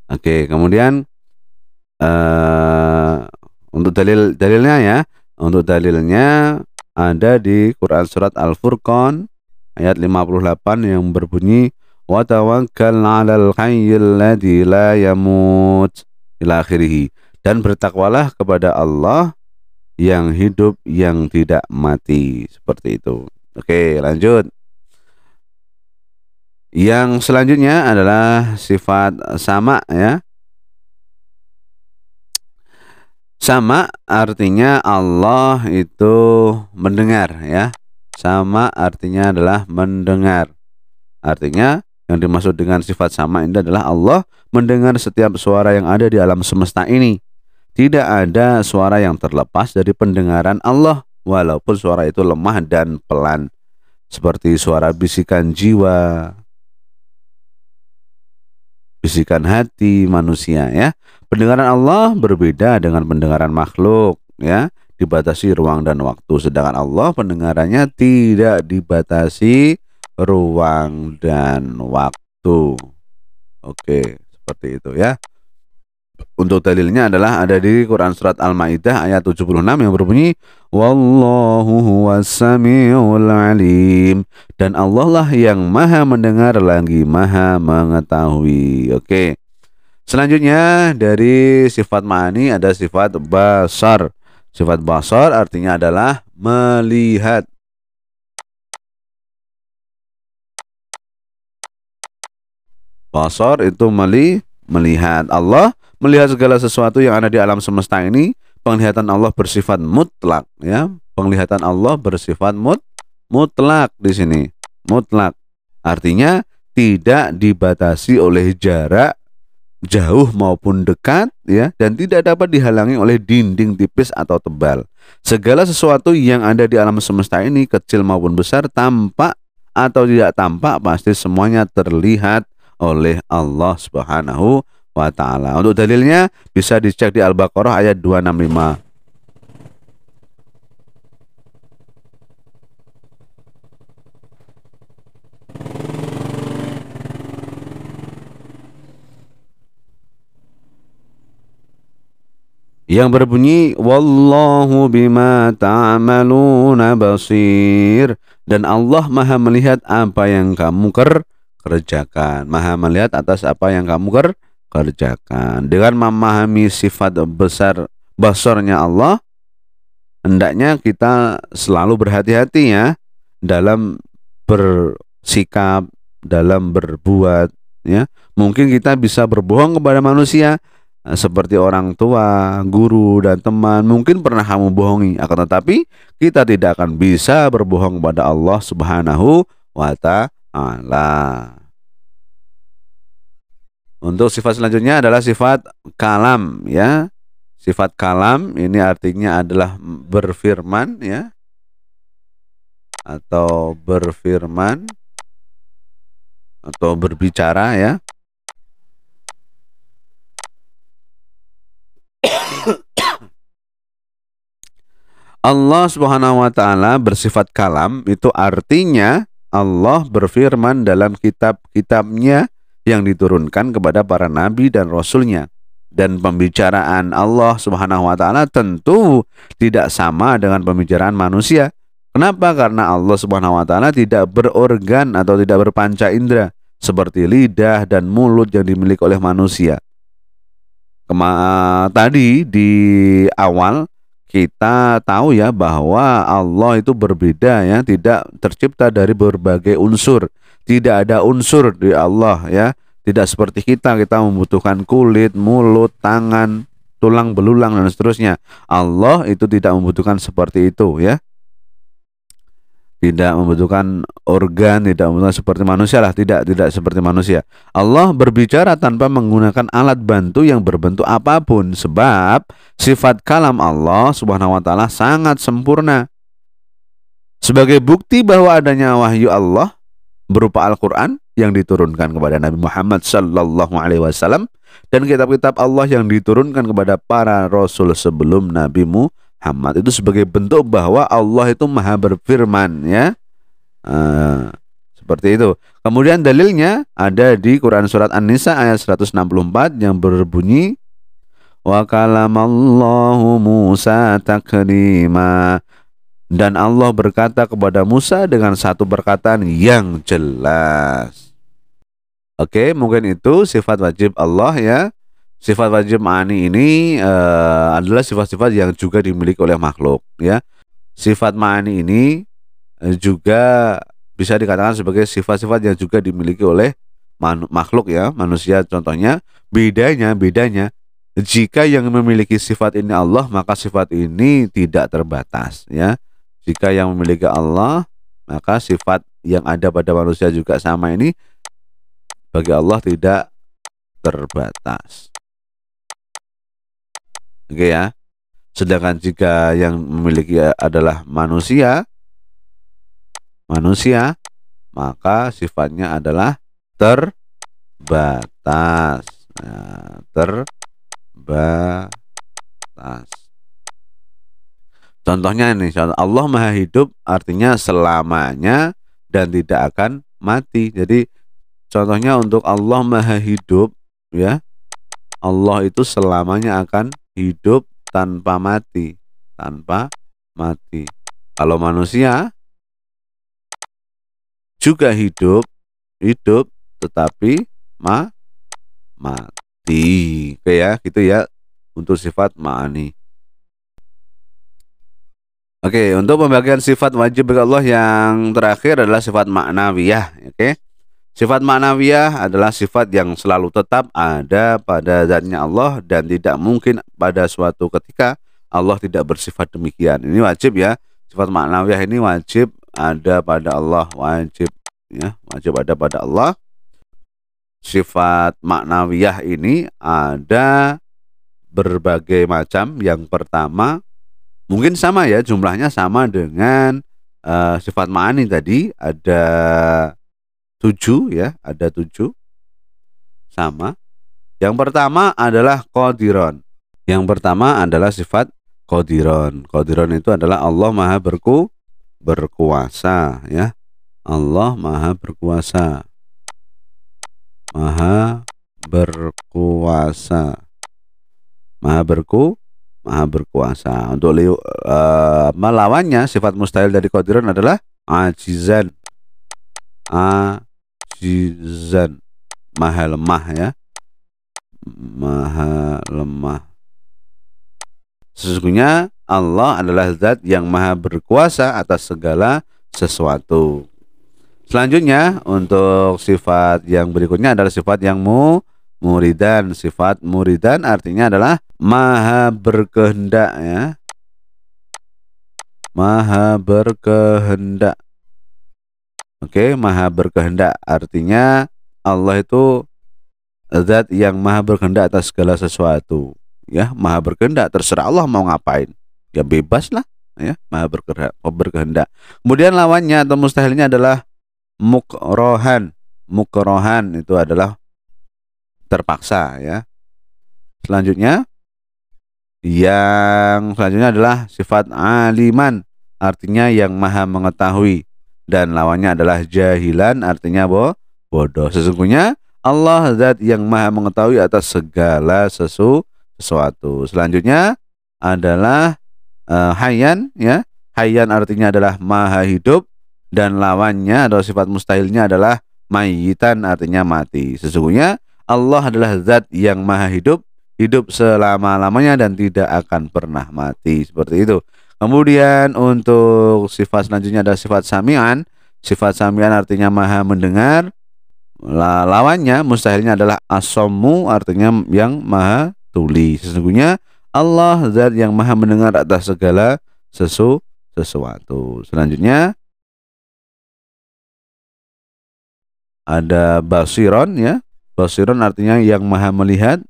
Oke, kemudian eh untuk dalilnya ya, untuk dalilnya ada di Quran surat Al-Furqan ayat 58 yang berbunyi wa tawakkal 'alal hayyil ladzi la yamut ila akhirih, dan bertakwalah kepada Allah yang hidup yang tidak mati, seperti itu. Oke, lanjut. Yang selanjutnya adalah sifat sama ya. Sama artinya Allah itu mendengar ya. Sama artinya adalah mendengar. Artinya yang dimaksud dengan sifat sama ini adalah Allah mendengar setiap suara yang ada di alam semesta ini. Tidak ada suara yang terlepas dari pendengaran Allah, walaupun suara itu lemah dan pelan, seperti suara bisikan jiwa, bisikan hati manusia ya. Pendengaran Allah berbeda dengan pendengaran makhluk ya, dibatasi ruang dan waktu, sedangkan Allah pendengarannya tidak dibatasi ruang dan waktu. Oke, seperti itu ya. Untuk dalilnya adalah ada di Quran surat Al-Maidah ayat 76 yang berbunyi wallahu huwas samiul alim, dan Allah lah yang maha mendengar lagi maha mengetahui. Oke. Selanjutnya dari sifat ma'ani ada sifat basar. Sifat basar artinya adalah melihat. Basar itu melihat. Allah melihat segala sesuatu yang ada di alam semesta ini. Penglihatan Allah bersifat mutlak ya. Penglihatan Allah bersifat mutlak di sini. Mutlak. Artinya tidak dibatasi oleh jarak jauh maupun dekat ya, dan tidak dapat dihalangi oleh dinding tipis atau tebal. Segala sesuatu yang ada di alam semesta ini, kecil maupun besar, tampak atau tidak tampak, pasti semuanya terlihat oleh Allah Subhanahu wa taala. Untuk dalilnya bisa dicek di Al-Baqarah ayat 265. Yang berbunyi wallahu bima ta'maluna basir, dan Allah maha melihat apa yang kamu kerjakan, maha melihat atas apa yang kamu kerjakan. Dengan memahami sifat besar basarnya Allah, hendaknya kita selalu berhati-hati ya dalam bersikap, dalam berbuat ya. Mungkin kita bisa berbohong kepada manusia, seperti orang tua, guru, dan teman. Mungkin pernah kamu bohongi, akan tetapi kita tidak akan bisa berbohong kepada Allah Subhanahu wa ta'ala. Untuk sifat selanjutnya adalah sifat kalam ya. Sifat kalam ini artinya adalah berfirman ya, atau berfirman atau berbicara ya. Allah Subhanahu wa taala bersifat kalam, itu artinya Allah berfirman dalam kitab-kitabnya yang diturunkan kepada para nabi dan rasulnya. Dan pembicaraan Allah Subhanahu wa taala tentu tidak sama dengan pembicaraan manusia. Kenapa? Karena Allah Subhanahu wa taala tidak berorgan atau tidak berpanca indera seperti lidah dan mulut yang dimiliki oleh manusia. Tadi di awal kita tahu ya bahwa Allah itu berbeda ya, tidak tercipta dari berbagai unsur. Tidak ada unsur di Allah ya. Tidak seperti kita membutuhkan kulit, mulut, tangan, tulang belulang dan seterusnya. Allah itu tidak membutuhkan seperti itu ya. Tidak membutuhkan organ, tidak membutuhkan seperti manusia lah, tidak seperti manusia. Allah berbicara tanpa menggunakan alat bantu yang berbentuk apapun, sebab sifat kalam Allah Subhanahu wa taala sangat sempurna. Sebagai bukti bahwa adanya wahyu Allah berupa Al-Qur'an yang diturunkan kepada Nabi Muhammad sallallahu alaihi wasallam dan kitab-kitab Allah yang diturunkan kepada para rasul sebelum Nabi Muhammad, itu sebagai bentuk bahwa Allah itu maha berfirman ya. Seperti itu. Kemudian dalilnya ada di Quran surat An-Nisa ayat 164 yang berbunyi wa kalamallahu Musa taklima, dan Allah berkata kepada Musa dengan satu perkataan yang jelas. Oke, mungkin itu sifat wajib Allah ya. Sifat wajib ma'ani ini adalah sifat-sifat yang juga dimiliki oleh makhluk ya. Sifat ma'ani ini juga bisa dikatakan sebagai sifat-sifat yang juga dimiliki oleh makhluk ya, manusia. Contohnya bedanya jika yang memiliki sifat ini Allah, maka sifat ini tidak terbatas ya. Jika yang memiliki Allah, maka sifat yang ada pada manusia juga sama ini bagi Allah tidak terbatas. Oke ya. Sedangkan jika yang memiliki adalah manusia, maka sifatnya adalah terbatas. Nah, terbatas. Contohnya ini, Allah Maha Hidup artinya selamanya dan tidak akan mati. Jadi contohnya untuk Allah Maha Hidup ya, Allah itu selamanya akan hidup tanpa mati, Kalau manusia juga hidup tetapi mati. Oke ya, gitu ya untuk sifat ma'ani. Oke, untuk pembagian sifat wajib bagi Allah yang terakhir adalah sifat ma'nawiyah. Oke. Sifat ma'nawiyah adalah sifat yang selalu tetap ada pada zatnya Allah dan tidak mungkin pada suatu ketika Allah tidak bersifat demikian. Ini wajib ya. Sifat ma'nawiyah ini wajib ada pada Allah, wajib ada pada Allah. Sifat ma'nawiyah ini ada berbagai macam. Yang pertama mungkin sama ya, jumlahnya sama dengan sifat ma'ani tadi, ada 7 ya, ada 7 sama. Yang pertama adalah qadiron. Yang pertama adalah sifat qadiron. Qadiron itu adalah Allah Maha berkuasa ya. Allah Maha berkuasa. Maha berkuasa. Untuk melawannya sifat mustahil dari qadiron adalah ajizan. Maha lemah ya. Maha lemah. Sesungguhnya Allah adalah zat yang maha berkuasa atas segala sesuatu. Selanjutnya untuk sifat yang berikutnya adalah sifat yang muridan. Sifat muridan artinya adalah maha berkehendak ya. Maha berkehendak. Oke, maha berkehendak artinya Allah itu zat yang maha berkehendak atas segala sesuatu ya. Maha berkehendak, terserah Allah mau ngapain ya, bebas lah ya, maha berkehendak. Kemudian lawannya atau mustahilnya adalah mukrohan. Mukrohan itu adalah terpaksa ya. Selanjutnya adalah sifat aliman, artinya yang maha mengetahui, dan lawannya adalah jahilan, artinya bodoh. Sesungguhnya Allah zat yang maha mengetahui atas segala sesuatu. Selanjutnya adalah hayyan ya. Hayyan artinya adalah maha hidup dan lawannya atau sifat mustahilnya adalah mayyitan artinya mati. Sesungguhnya Allah adalah zat yang maha hidup, hidup selama-lamanya dan tidak akan pernah mati. Seperti itu. Kemudian untuk sifat selanjutnya adalah sifat sami'an. Sifat sami'an artinya maha mendengar. Lawannya mustahilnya adalah as-sammu artinya yang maha tuli. Sesungguhnya Allah zat yang maha mendengar atas segala sesuatu. Selanjutnya ada basiron ya. Basiron artinya yang maha melihat.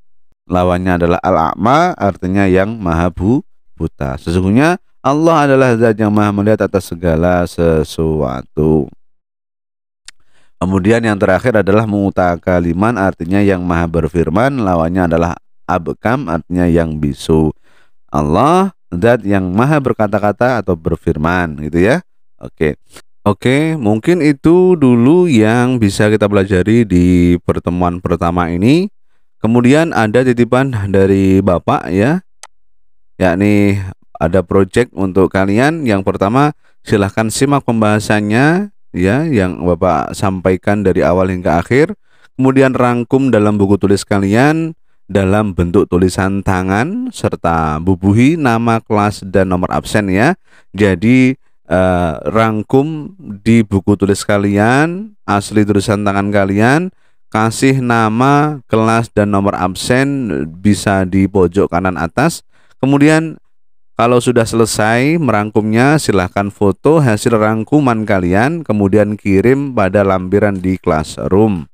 Lawannya adalah al-a'ma artinya yang maha buta. Sesungguhnya Allah adalah zat yang maha melihat atas segala sesuatu. Kemudian yang terakhir adalah mutakaliman artinya yang maha berfirman, lawannya adalah abkam artinya yang bisu. Allah zat yang maha berkata-kata atau berfirman gitu ya. Oke, mungkin itu dulu yang bisa kita pelajari di pertemuan pertama ini. Kemudian ada titipan dari Bapak ya, yakni ada project untuk kalian. Yang pertama, silahkan simak pembahasannya ya yang Bapak sampaikan dari awal hingga akhir. Kemudian rangkum dalam buku tulis kalian dalam bentuk tulisan tangan serta bubuhi nama kelas dan nomor absen ya. Jadi rangkum di buku tulis kalian, asli tulisan tangan kalian, kasih nama, kelas dan nomor absen bisa di pojok kanan atas. Kemudian kalau sudah selesai merangkumnya, silahkan foto hasil rangkuman kalian, kemudian kirim pada lampiran di classroom.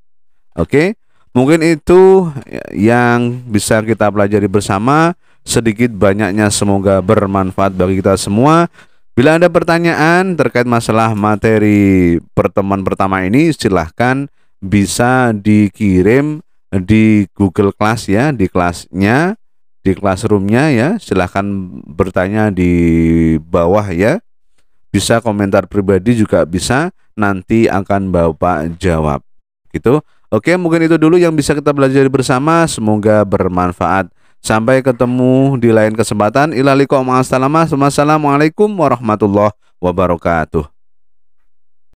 Oke, mungkin itu yang bisa kita pelajari bersama. Sedikit banyaknya semoga bermanfaat bagi kita semua. Bila ada pertanyaan terkait masalah materi pertemuan pertama ini, silahkan bisa dikirim di Google Class ya, di kelasnya, di classroomnya ya. Silahkan bertanya di bawah ya, bisa komentar pribadi juga bisa, nanti akan Bapak jawab gitu. Oke, mungkin itu dulu yang bisa kita belajar bersama, semoga bermanfaat. Sampai ketemu di lain kesempatan. Ila liqa ma'as salamah. Wassalamualaikum warahmatullahi wabarakatuh.